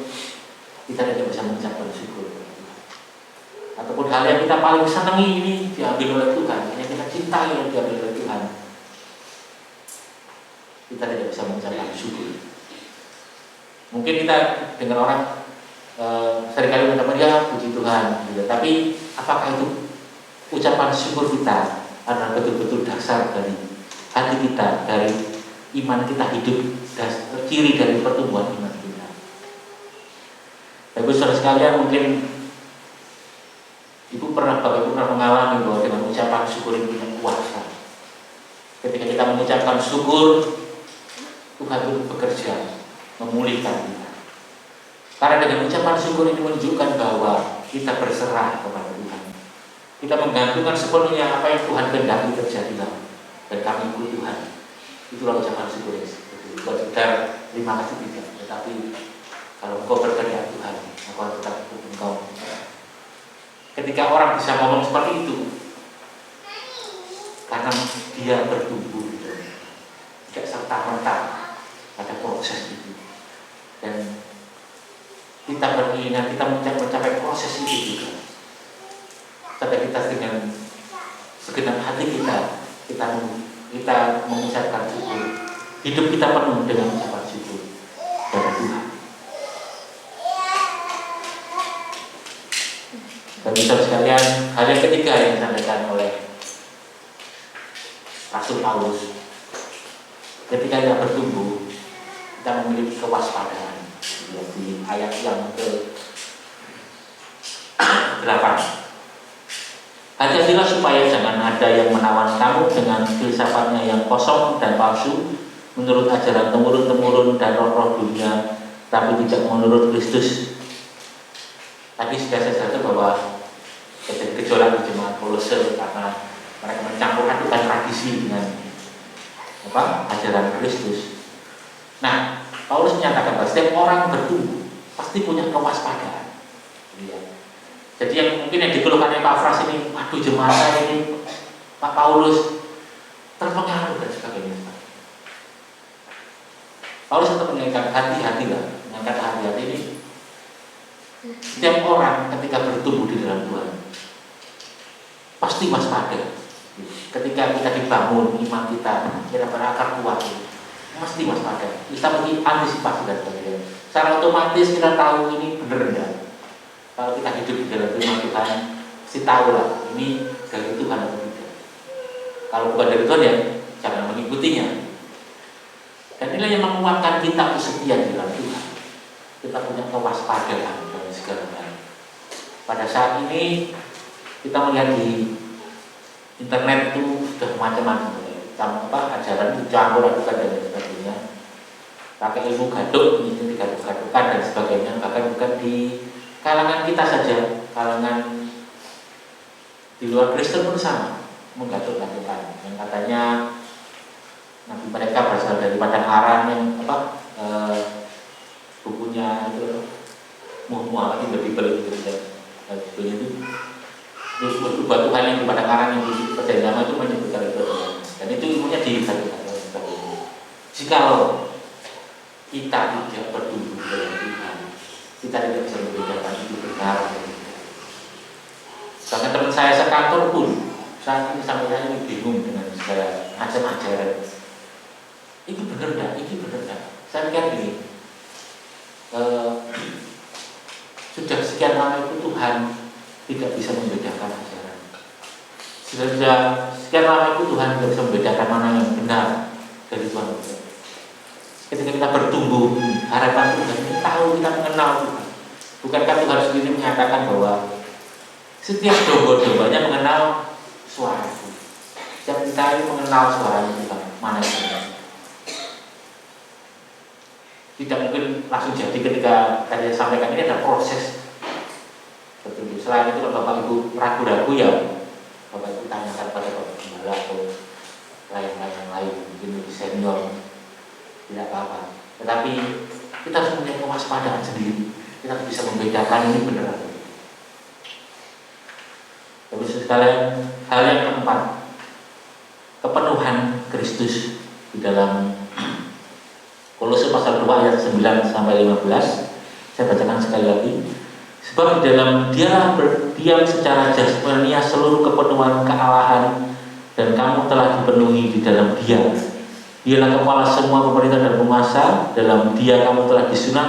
kita tidak bisa mengucapkan syukur. Ataupun hal yang kita paling senangi ini diambil oleh Tuhan, yang kita cintai yang diambil oleh Tuhan, kita tidak bisa mengucapkan syukur. Mungkin kita dengar orang seringkali mengatakan ya puji Tuhan, gitu. Tapi apakah itu ucapan syukur kita adalah betul-betul dasar dari hati kita, dari iman kita hidup, dan ciri dari pertumbuhan iman kita. Bapak saudara sekalian, mungkin Bapak Ibu pernah mengalami bahwa dengan ucapan syukur itu punya kuasa. Ketika kita mengucapkan syukur, Tuhan itu bekerja memulihkan kita. Karena dengan ucapan syukur ini menunjukkan bahwa kita berserah kepada Tuhan. Kita menggantungkan sepenuhnya apa yang Tuhan kehendaki terjadilah, dan kami ikut Tuhan. Itulah ucapan syukur. Buat kita terima kasih tidak, tetapi kalau engkau berkehendak Tuhan, aku akan tetap ikut engkau. Ketika orang bisa ngomong seperti itu, karena dia bertumbuh gitu, tidak serta-merta ada proses itu, dan kita beringat, kita mencapai proses itu juga. Sampai kita dengan segenap hati kita mengucapkan syukur. Hidup kita penuh dengan ucapan syukur kepada Tuhan. Dan bisa sekalian, hal yang ketiga yang disampaikan oleh Rasul Paulus, ketika kita bertumbuh, kita memiliki kewaspadaan. Di ayat yang ke-8, hati-hatilah supaya jangan ada yang menawan kamu dengan filsafatnya yang kosong dan palsu, menurut ajaran temurun-temurun dan roh-roh dunia, tapi tidak menurut Kristus. Tadi sudah saya sadar bahwa terjadi gejolak di jemaat Kolose karena mereka mencampur adukan tradisi dengan ajaran Kristus. Nah, Paulus menyatakan bahwa setiap orang bertumbuh pasti punya kewaspadaan. Jadi yang mungkin yang dikeluhkan oleh Pak Fras ini, aduh jemaat saya ini, Pak Paulus terpengaruh dan sebagainya. Paulus tetap mengingatkan hati-hatilah, dengan kata hati-hati ini. Setiap orang ketika bertumbuh di dalam Tuhan pasti waspada. Ketika kita dibangun iman kita berakar kuat, pasti waspada. Kita mesti antisipasi dan sebagainya. Secara otomatis kita tahu ini benar enggak. Kalau kita hidup di dalam firman Tuhan, pasti tahu lah ini dari Tuhan atau tidak. Kalau bukan dari Tuhan ya jangan mengikutinya. Dan inilah yang menguatkan kita untuk setia di dalam Tuhan. Kita punya kewaspadaan dari segala hal. Pada saat ini kita melihat di internet itu sudah macam-macam, ajaran itu campur adukan dan sebagainya. Pakai ilmu gaduk, itu digaduk-gadukan dan sebagainya. Bahkan bukan di kalangan kita saja, kalangan di luar Kristen pun sama, menggaduk-gadukan. Yang katanya nabi mereka berasal dari padang Aram yang bukunya itu Muhammad itu Bible itu buat Tuhan yang di padang Aram yang di perjanjian lama itu menyebutkan itu, dan itu ilmunya digaduk-gadukan. Jikalau kita tidak bertumbuh dalam Tuhan, kita tidak bisa membedakan itu benar atau tidak. Bahkan teman saya sekantor pun saat ini sampai saya ini bingung dengan segala macam ajaran. Ini benar enggak? Ini benar enggak? Saya pikir gini, sudah sekian lama itu Tuhan tidak bisa membedakan ajaran. Sudah sekian lama itu Tuhan tidak bisa membedakan mana yang benar dari Tuhan. Ketika kita bertumbuh, harapan Tuhan kita tahu, kita mengenal Tuhan. Bukankah Tuhan sendiri menyatakan bahwa setiap domba-dombanya mengenal suara Tuhan. Setiap kita ini mengenal suara Tuhan, mana yang benar. Tidak mungkin langsung jadi ketika tadi saya sampaikan, ini ada proses. Betul. Selain itu kalau Bapak Ibu ragu-ragu ya Bapak Ibu tanyakan pada Bapak Gembala atau lain-lain, mungkin lebih senior, tidak apa-apa. Tetapi kita harus punya kewaspadaan sendiri. Kita harus bisa membedakan ini benar. Tapi sekalian, hal yang keempat, kepenuhan Kristus di dalam Kolose pasal 2 ayat 9 sampai 15. Saya bacakan sekali lagi. Sebab di dalam Dialah berdiam secara jasmania seluruh kepenuhan kealahan, dan kamu telah dipenuhi di dalam Dia. Dialah kepala semua pemerintah dan penguasa. Dalam Dia kamu telah disunat,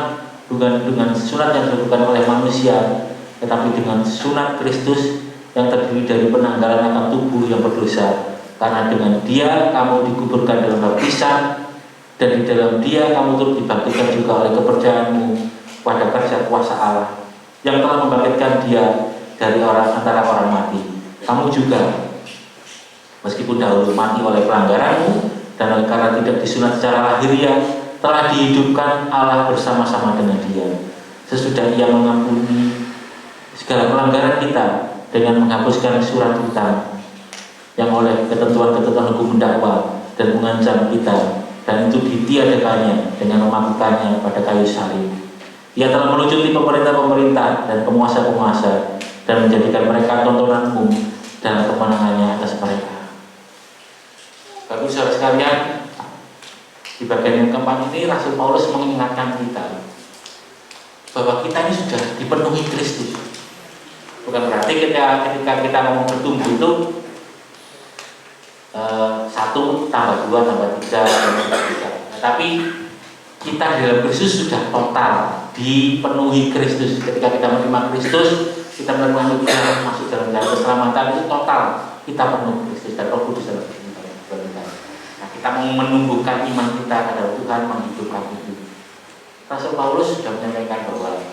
bukan dengan sunat yang dilakukan oleh manusia, tetapi dengan sunat Kristus yang terdiri dari penanggalan akan tubuh yang berdosa. Karena dengan Dia kamu dikuburkan dalam baptisan, dan di dalam Dia kamu turut dibangkitkan juga oleh kepercayaanmu pada kerja kuasa Allah yang telah membangkitkan Dia dari antara orang mati. Kamu juga, meskipun dahulu mati oleh pelanggaranmu dan karena tidak disunat secara lahiriah, telah dihidupkan Allah bersama-sama dengan Dia. Sesudah Ia mengampuni segala pelanggaran kita dengan menghapuskan surat hutang yang oleh ketentuan-ketentuan hukum mendakwa dan mengancam kita, dan itu ditiadakannya dengan memakukannya pada kayu salib. Ia telah melucuti pemerintah-pemerintah dan penguasa-penguasa dan menjadikan mereka tontonan umum dalam kemenangannya atas mereka. Bapak saudara sekalian, di bagian yang keempat ini Rasul Paulus mengingatkan kita bahwa kita ini sudah dipenuhi Kristus. Bukan berarti ketika kita mau bertumbuh itu 1 tambah 2 tambah 3 tambah 3. Tapi kita di dalam Kristus sudah total dipenuhi Kristus. Ketika kita menerima Kristus, kita menerima kita masuk dalam jalan keselamatan, itu total kita penuh Kristus dan Roh Kudus dalam kita. Nah, kita mau menumbuhkan iman kita kepada Tuhan, menghidupkan itu. Rasul Paulus sudah menyampaikan bahwa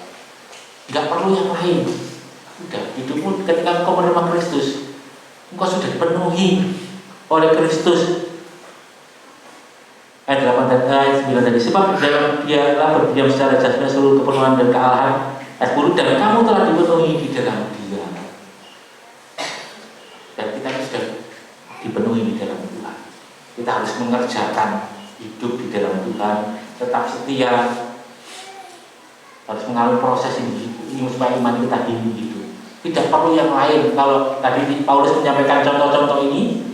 nggak perlu yang lain. Sudah hidupmu ketika engkau menerima Kristus, engkau sudah dipenuhi oleh Kristus. Ayat 8 dan ayat 9 tadi. Sebab dalam Dialah berdiam secara jasmani seluruh kepenuhan dan kealahan. Ayat 10, dan kamu telah dipenuhi di dalam Dia. Dan kita sudah dipenuhi di dalam Tuhan. Kita harus mengerjakan hidup di dalam Tuhan, tetap setia, harus mengalami proses ini supaya iman kita hidup. Tidak perlu yang lain. Kalau tadi Paulus menyampaikan contoh-contoh ini,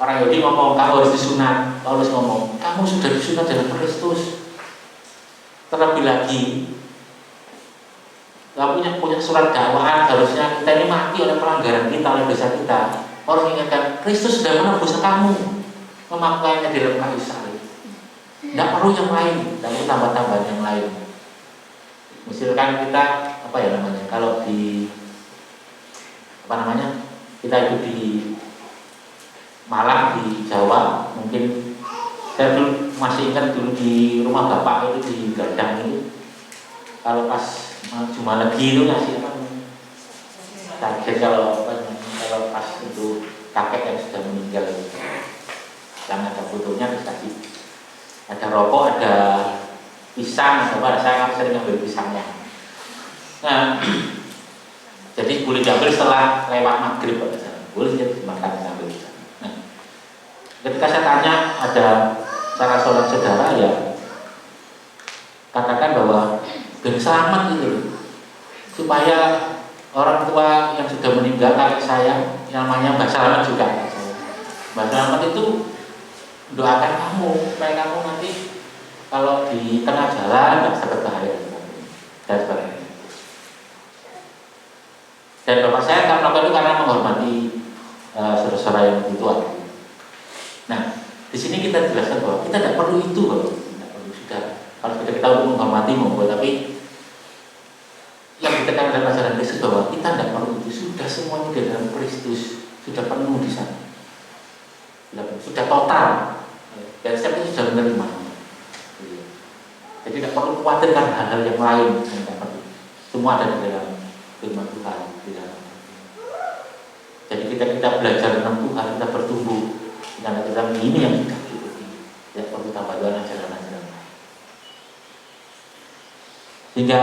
orang Yahudi ngomong kamu harus disunat. Paulus ngomong kamu sudah disunat dalam Kristus. Terlebih lagi kamu punya surat dakwaan, harusnya kita ini mati oleh pelanggaran kita, oleh dosa kita. Paulus mengingatkan Kristus sudah menebus kamu, memakannya di dalam kayu salib. Tidak perlu yang lain, tidak perlu tambah-tambahan yang lain. Misalkan kita kalau di kita hidup di Malang, di Jawa, mungkin saya dulu masih ingat dulu di rumah bapak itu di Gadang itu, kalau pas cuma lagi itu ngasih kaget kalau pas itu kakek yang sudah meninggal itu, yang ada fotonya terus kasih ada rokok, ada pisang, saya sering ngambil pisangnya. Nah, jadi boleh diambil setelah lewat maghrib, boleh dimakan sambil pisang. Ketika saya tanya ada salah seorang saudara ya katakan bahwa ben selamat itu supaya orang tua yang sudah meninggal kakek saya namanya Mbak Selamat juga. Mbak Selamat itu doakan kamu supaya kamu nanti kalau di tengah jalan nggak sampai bahaya dan sebagainya. Dan bapak saya akan melakukan itu karena menghormati saudara-saudara yang lebih tua. Nah, di sini kita jelaskan bahwa kita tidak perlu itu, tidak perlu sudah. Kalau kita untuk menghormati monggo, tapi yang ditekankan dalam ajaran Kristus bahwa kita tidak perlu sudah semuanya di dalam Kristus, sudah penuh di sana, sudah total, dan setiap itu sudah menerima. Jadi tidak perlu khawatirkan hal-hal yang lain, tidak perlu. Semua ada di dalam firman Tuhan, di dalam. Jadi kita belajar tentang Tuhan, kita bertumbuh, kita ini yang kita ikuti, tidak perlu tambahan ajaran-ajaran lain. Sehingga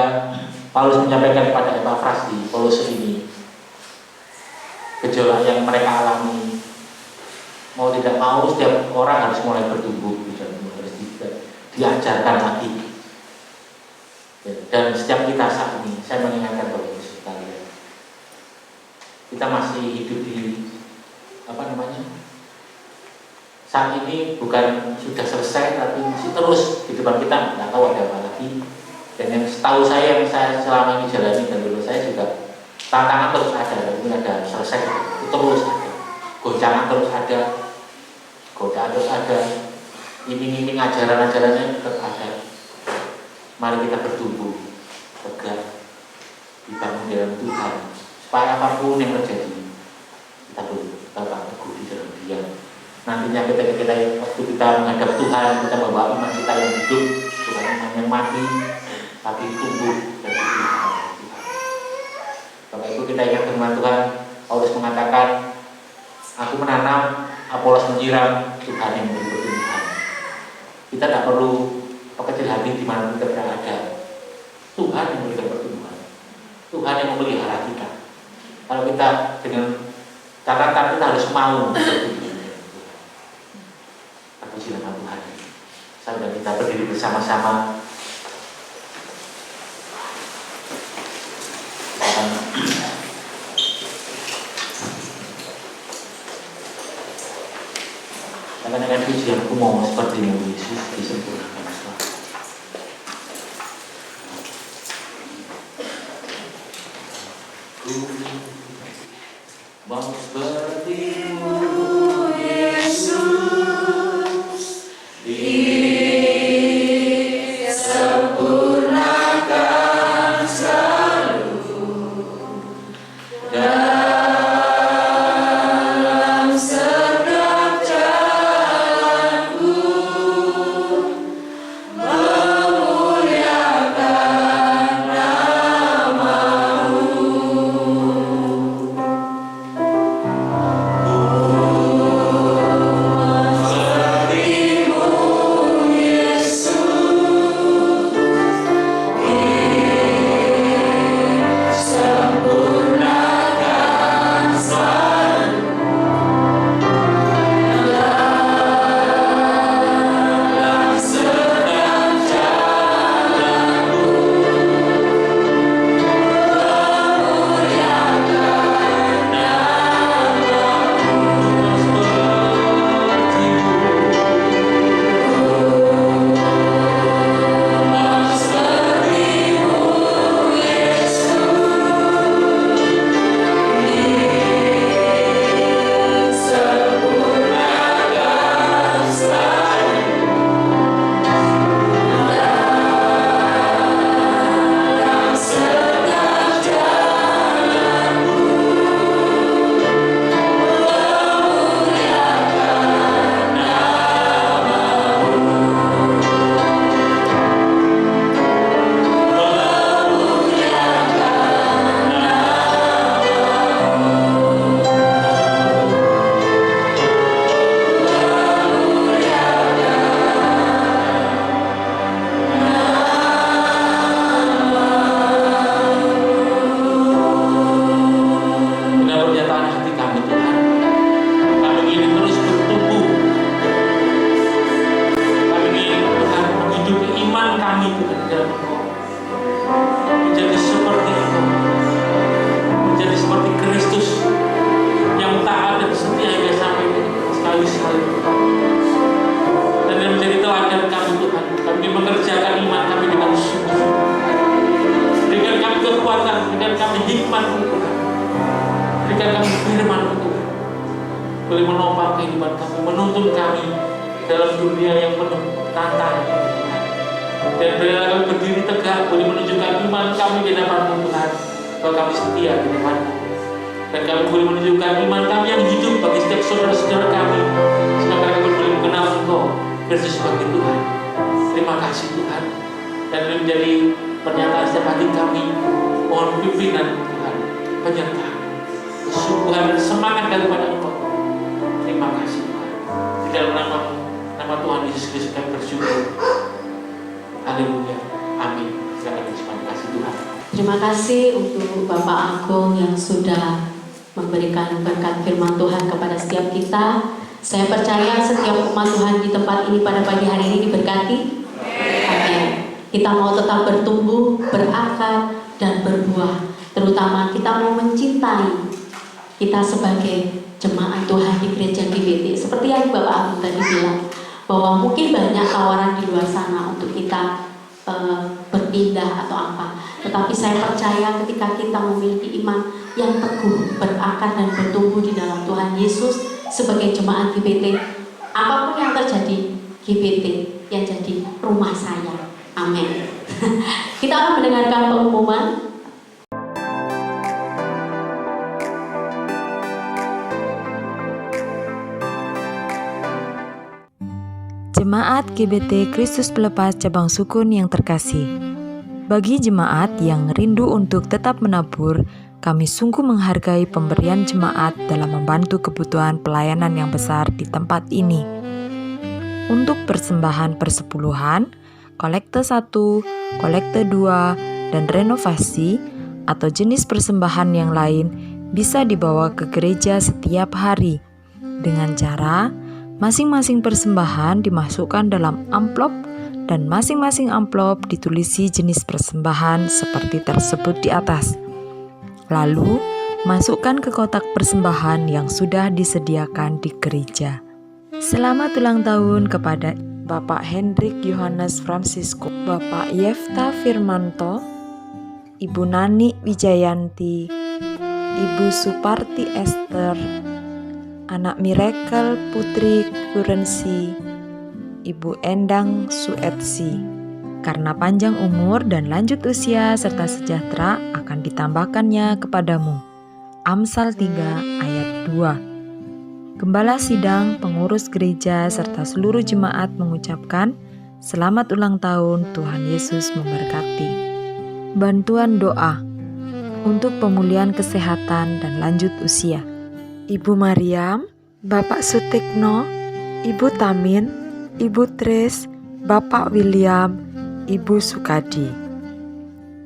Paulus menyampaikan kepada Epafras di Kolose ini, gejolak yang mereka alami, mau tidak mau setiap orang harus mulai bertumbuh dan harus diajarkan lagi. Dan setiap kita saat ini, saya mengingatkan Bapak Ibu sekalian, kita masih hidup di saat ini bukan sudah selesai, tapi masih terus di depan kita, nggak tahu ada apa lagi. Dan yang setahu saya, yang saya selama ini jalani dan dulu saya juga, tantangan terus ada, tapi ada selesai, itu terus ada, goncangan terus ada, godaan terus ada, iming-iming ajaran-ajarannya tetap ada. Mari kita bertumbuh, tegak, dibangun dalam Tuhan, supaya apapun yang terjadi, kita tetap teguh di dalam Dia. Nantinya ketika waktu kita menghadap Tuhan, kita membawa iman kita yang hidup, bukan iman yang mati, tapi tumbuh dan Tuhan. Bapak Ibu, kita ingat firman Tuhan, Paulus mengatakan, aku menanam, Apolos menyiram, Tuhan yang memberi pertumbuhan. Kita tidak perlu kecil hati di mana kita berada. Tuhan yang memberikan pertumbuhan, Tuhan yang memelihara kita. Kalau kita dengan catatan kita harus mau bertumbuh. Puji nama Tuhan. Sambil kita berdiri bersama-sama, akan pujianku mau seperti Yesus disempurnakan selalu. Ku mau seperti-Mu Yesus, disempurnakan selalu dalam setiap jalanku, memuliakan nama-Mu. boleh menopang kehidupan kami, menuntun kami dalam dunia yang penuh tantangan. Dan berilah kami berdiri tegak, boleh menunjukkan iman kami di hadapan-Mu Tuhan, bahwa kami setia di depan-Mu. Dan kami boleh menunjukkan iman kami yang hidup bagi setiap saudara-saudara kami, supaya mereka boleh mengenal Engkau Kristus sebagai Tuhan. Terima kasih Tuhan. Dan ini menjadi pernyataan setiap hati kami. Mohon pimpinan Tuhan, penyertaan, kesungguhan dan semangat daripada Engkau. Terima kasih Tuhan. Di dalam nama Tuhan Yesus Kristus kami bersyukur. Haleluya. Amin. Terima kasih Tuhan. Terima kasih untuk Bapak Agung yang sudah memberikan berkat firman Tuhan kepada setiap kita. Saya percaya setiap umat Tuhan di tempat ini pada pagi hari ini diberkati. Amin. Kita mau tetap bertumbuh, berakar, dan berbuah. Terutama kita mau mencintai kita sebagai jemaat Tuhan di gereja GBT. Seperti yang Bapak Agung tadi bilang, bahwa mungkin banyak tawaran di luar sana untuk kita berpindah atau apa. Tetapi saya percaya ketika kita memiliki iman yang teguh, berakar dan bertumbuh di dalam Tuhan Yesus sebagai jemaat GBT, apapun yang terjadi, GBT yang jadi rumah saya. Amin. Kita akan mendengarkan pengumuman. Jemaat GBT Kristus Pelepas Cabang Sukun yang terkasih, bagi jemaat yang rindu untuk tetap menabur, kami sungguh menghargai pemberian jemaat dalam membantu kebutuhan pelayanan yang besar di tempat ini. Untuk persembahan persepuluhan, kolekte 1, kolekte 2, dan renovasi atau jenis persembahan yang lain bisa dibawa ke gereja setiap hari dengan cara masing-masing persembahan dimasukkan dalam amplop dan masing-masing amplop ditulisi jenis persembahan seperti tersebut di atas. Lalu, masukkan ke kotak persembahan yang sudah disediakan di gereja. Selamat ulang tahun kepada Bapak Hendrik Yohanes Francisco, Bapak Yefta Firmanto, Ibu Nani Wijayanti, Ibu Suparti Esther, Anak Miracle Putri Kurensi, Ibu Endang Suetsi. Karena panjang umur dan lanjut usia serta sejahtera akan ditambahkannya kepadamu. Amsal 3 ayat 2. Gembala sidang, pengurus gereja, serta seluruh jemaat mengucapkan selamat ulang tahun, Tuhan Yesus memberkati. Bantuan doa untuk pemulihan kesehatan dan lanjut usia. Ibu Mariam, Bapak Sutikno, Ibu Tamin, Ibu Tris, Bapak William, Ibu Sukadi.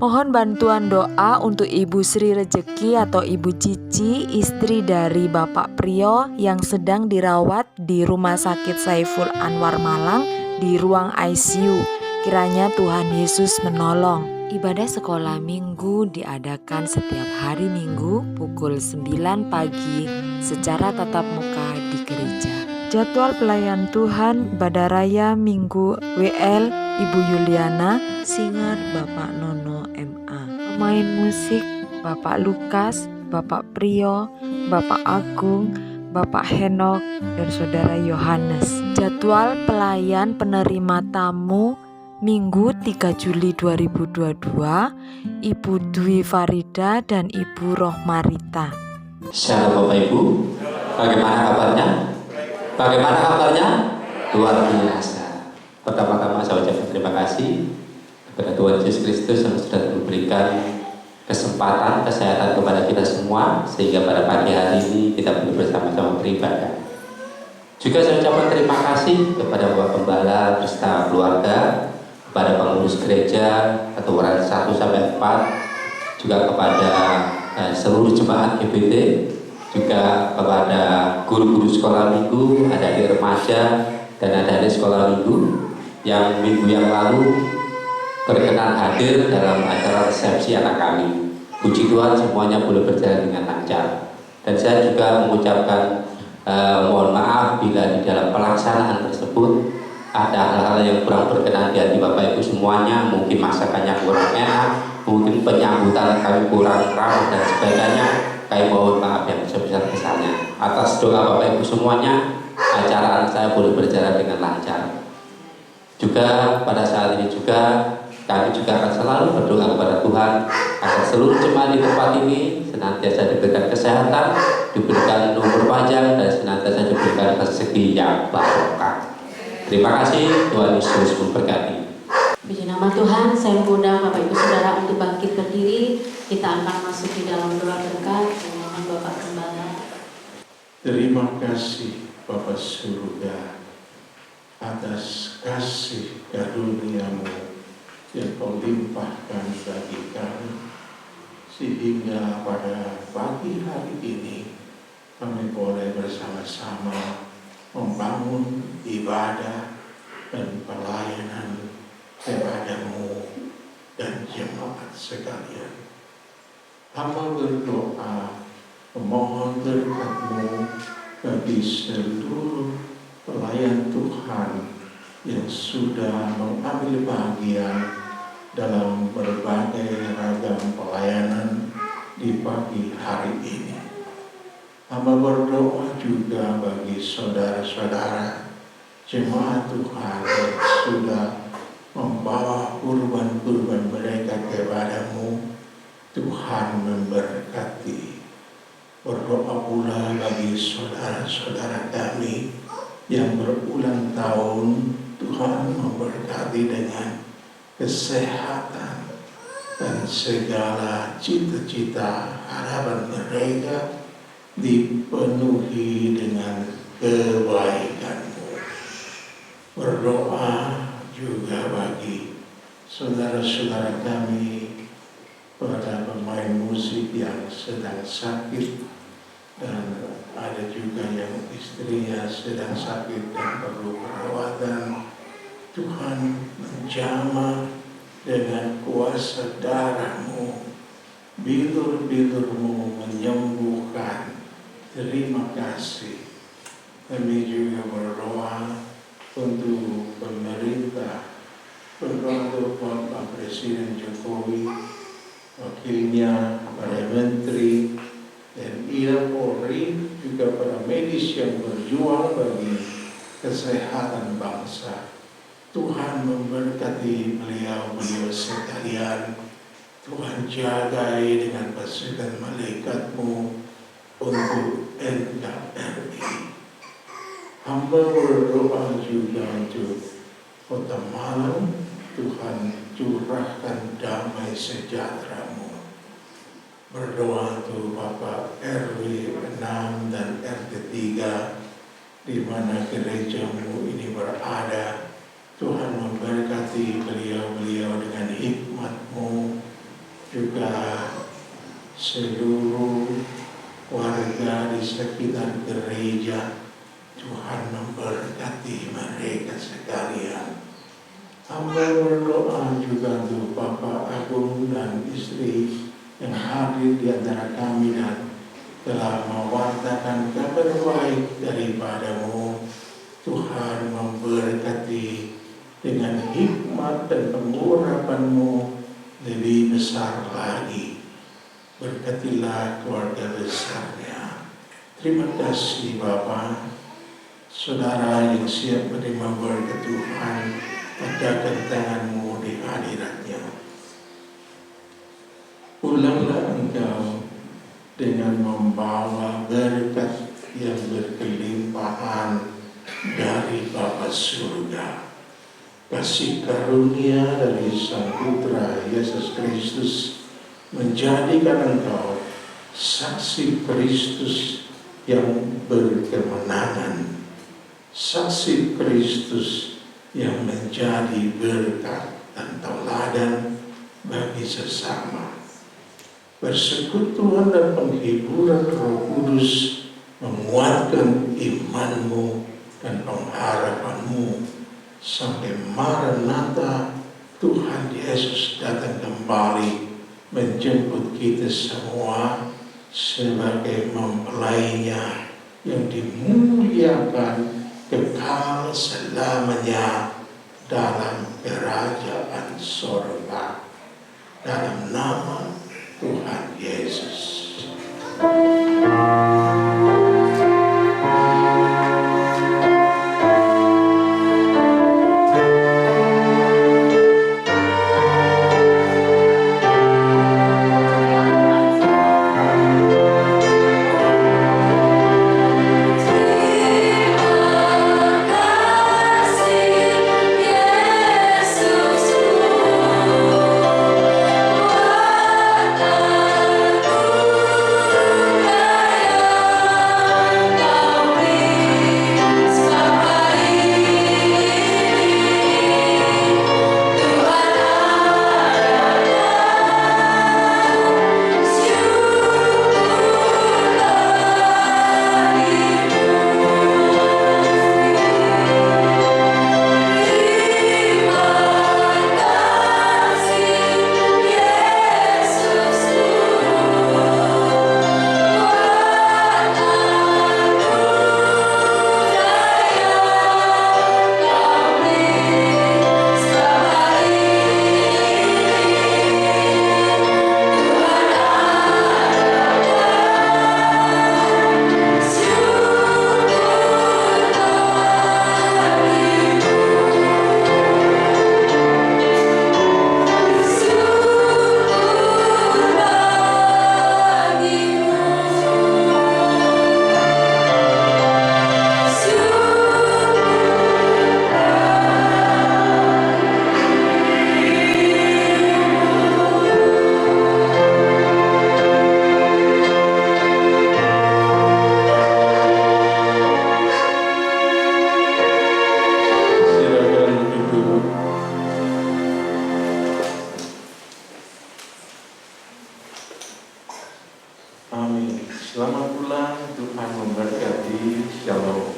Mohon bantuan doa untuk Ibu Sri Rejeki atau Ibu Cici, istri dari Bapak Priyo yang sedang dirawat di Rumah Sakit Saiful Anwar Malang di ruang ICU. Kiranya Tuhan Yesus menolong. Ibadah sekolah minggu diadakan setiap hari Minggu pukul 9 pagi secara tatap muka di gereja. Jadwal pelayan Tuhan Badaraya Minggu WL Ibu Yuliana, singer Bapak Nono MA. Pemain musik Bapak Lukas, Bapak Priyo, Bapak Agung, Bapak Henok, dan Saudara Yohanes. Jadwal pelayan penerima tamu Minggu 3 Juli 2022, Ibu Dwi Farida dan Ibu Rohmarita. Shalom Bapak Ibu, bagaimana kabarnya? Bagaimana kabarnya? Luar biasa. Pertama-tama saya ucapkan terima kasih kepada Tuhan Yesus Kristus yang sudah memberikan kesempatan, kesehatan kepada kita semua, sehingga pada pagi hari ini kita boleh bersama-sama beribadah. Juga saya ucapkan terima kasih kepada Bapak Gembala beserta keluarga, kepada pengurus gereja keturunan 1 sampai 4, juga kepada seluruh jemaat GBT, juga kepada guru-guru sekolah minggu, adik-adik remaja, dan adik-adik sekolah minggu yang minggu yang lalu berkenan hadir dalam acara resepsi anak kami. Puji Tuhan semuanya boleh berjalan dengan lancar. Dan saya juga mengucapkan mohon maaf bila di dalam pelaksanaan tersebut ada hal-hal yang kurang berkenan di hati Bapak Ibu semuanya, mungkin masakannya kurang enak, mungkin penyambutan kami kurang ramah dan sebagainya. Kami mohon maaf yang sebesar-besarnya. Atas doa Bapak Ibu semuanya, acara saya boleh berjalan dengan lancar. Juga pada saat ini juga kami juga akan selalu berdoa kepada Tuhan agar seluruh jemaat di tempat ini senantiasa diberikan kesehatan, diberikan umur panjang, dan senantiasa diberikan rezeki yang barokah. Terima kasih, Tuhan Yesus memberkati. Puji nama Tuhan, saya mengundang Bapak Ibu Saudara untuk bangkit berdiri. Kita akan masuk di dalam doa berkat. Mohon Bapak Gembala. Terima kasih Bapa Surga atas kasih karunia-Mu yang Kau limpahkan bagi kami, sehingga pada pagi hari ini kami boleh bersama-sama membangun ibadah dan pelayanan kepada-Mu dan jemaat sekalian. Hamba berdoa memohon berkat-Mu bagi seluruh pelayan Tuhan yang sudah mengambil bagian dalam berbagai ragam pelayanan di pagi hari ini. Hamba berdoa juga bagi saudara-saudara jemaat Tuhan yang sudah membawa kurban-kurban mereka kepada-Mu. Tuhan memberkati. Berdoa pula bagi saudara-saudara kami yang berulang tahun, Tuhan memberkati dengan kesehatan dan segala cita-cita harapan mereka dipenuhi dengan kebaikan-Mu. Berdoa juga bagi saudara-saudara kami, para pemain musik yang sedang sakit, dan ada juga yang istrinya sedang sakit dan perlu perawatan. Tuhan menjamah dengan kuasa darah-Mu, bilur-bilur-Mu menyembuhkan. Terima kasih. Kami juga berdoa untuk pemerintah, untuk Bapak Presiden Jokowi, wakilnya, para menteri, dan Polri, juga para medis yang berjuang bagi kesehatan bangsa. Tuhan memberkati beliau sekalian. Tuhan jagai dengan pasukan malaikat-Mu untuk NKRI. Hamba berdoa juga untuk Kota Malang. Tuhan curahkan damai sejahtera-Mu. Berdoa untuk Bapak RW 6 dan RT 3 di mana gereja-Mu ini berada. Tuhan memberkati beliau-beliau dengan hikmat-Mu, juga seluruh warga di sekitar gereja. Tuhan memberkati mereka sekalian. Hamba berdoa juga untuk Bapak Agung dan istri yang hadir di antara kami dan telah mewartakan kabar baik daripada-Mu. Tuhan memberkati dengan hikmat dan pengurapan-Mu lebih besar lagi. Berkatilah keluarga besarnya. Terima kasih Bapa. Saudara yang siap menerima berkat Tuhan, tegakkan tangan-Mu di hadirat-Nya. Pulanglah engkau dengan membawa berkat yang berkelimpahan dari Bapa Surga. Kasih karunia dari Sang Putra Yesus Kristus menjadikan engkau saksi Kristus yang berkemenangan, saksi Kristus yang menjadi berkat dan tauladan bagi sesama. Persekutuan dan penghiburan Roh Kudus menguatkan iman-Mu dan pengharapan-Mu sampai Maranatha, Tuhan Yesus datang kembali menjemput kita semua sebagai mempelai-Nya yang dimuliakan kekal selamanya dalam kerajaan sorga. Dalam nama Tuhan Yesus. Amin. Selamat pulang, Tuhan memberkati. Shalom.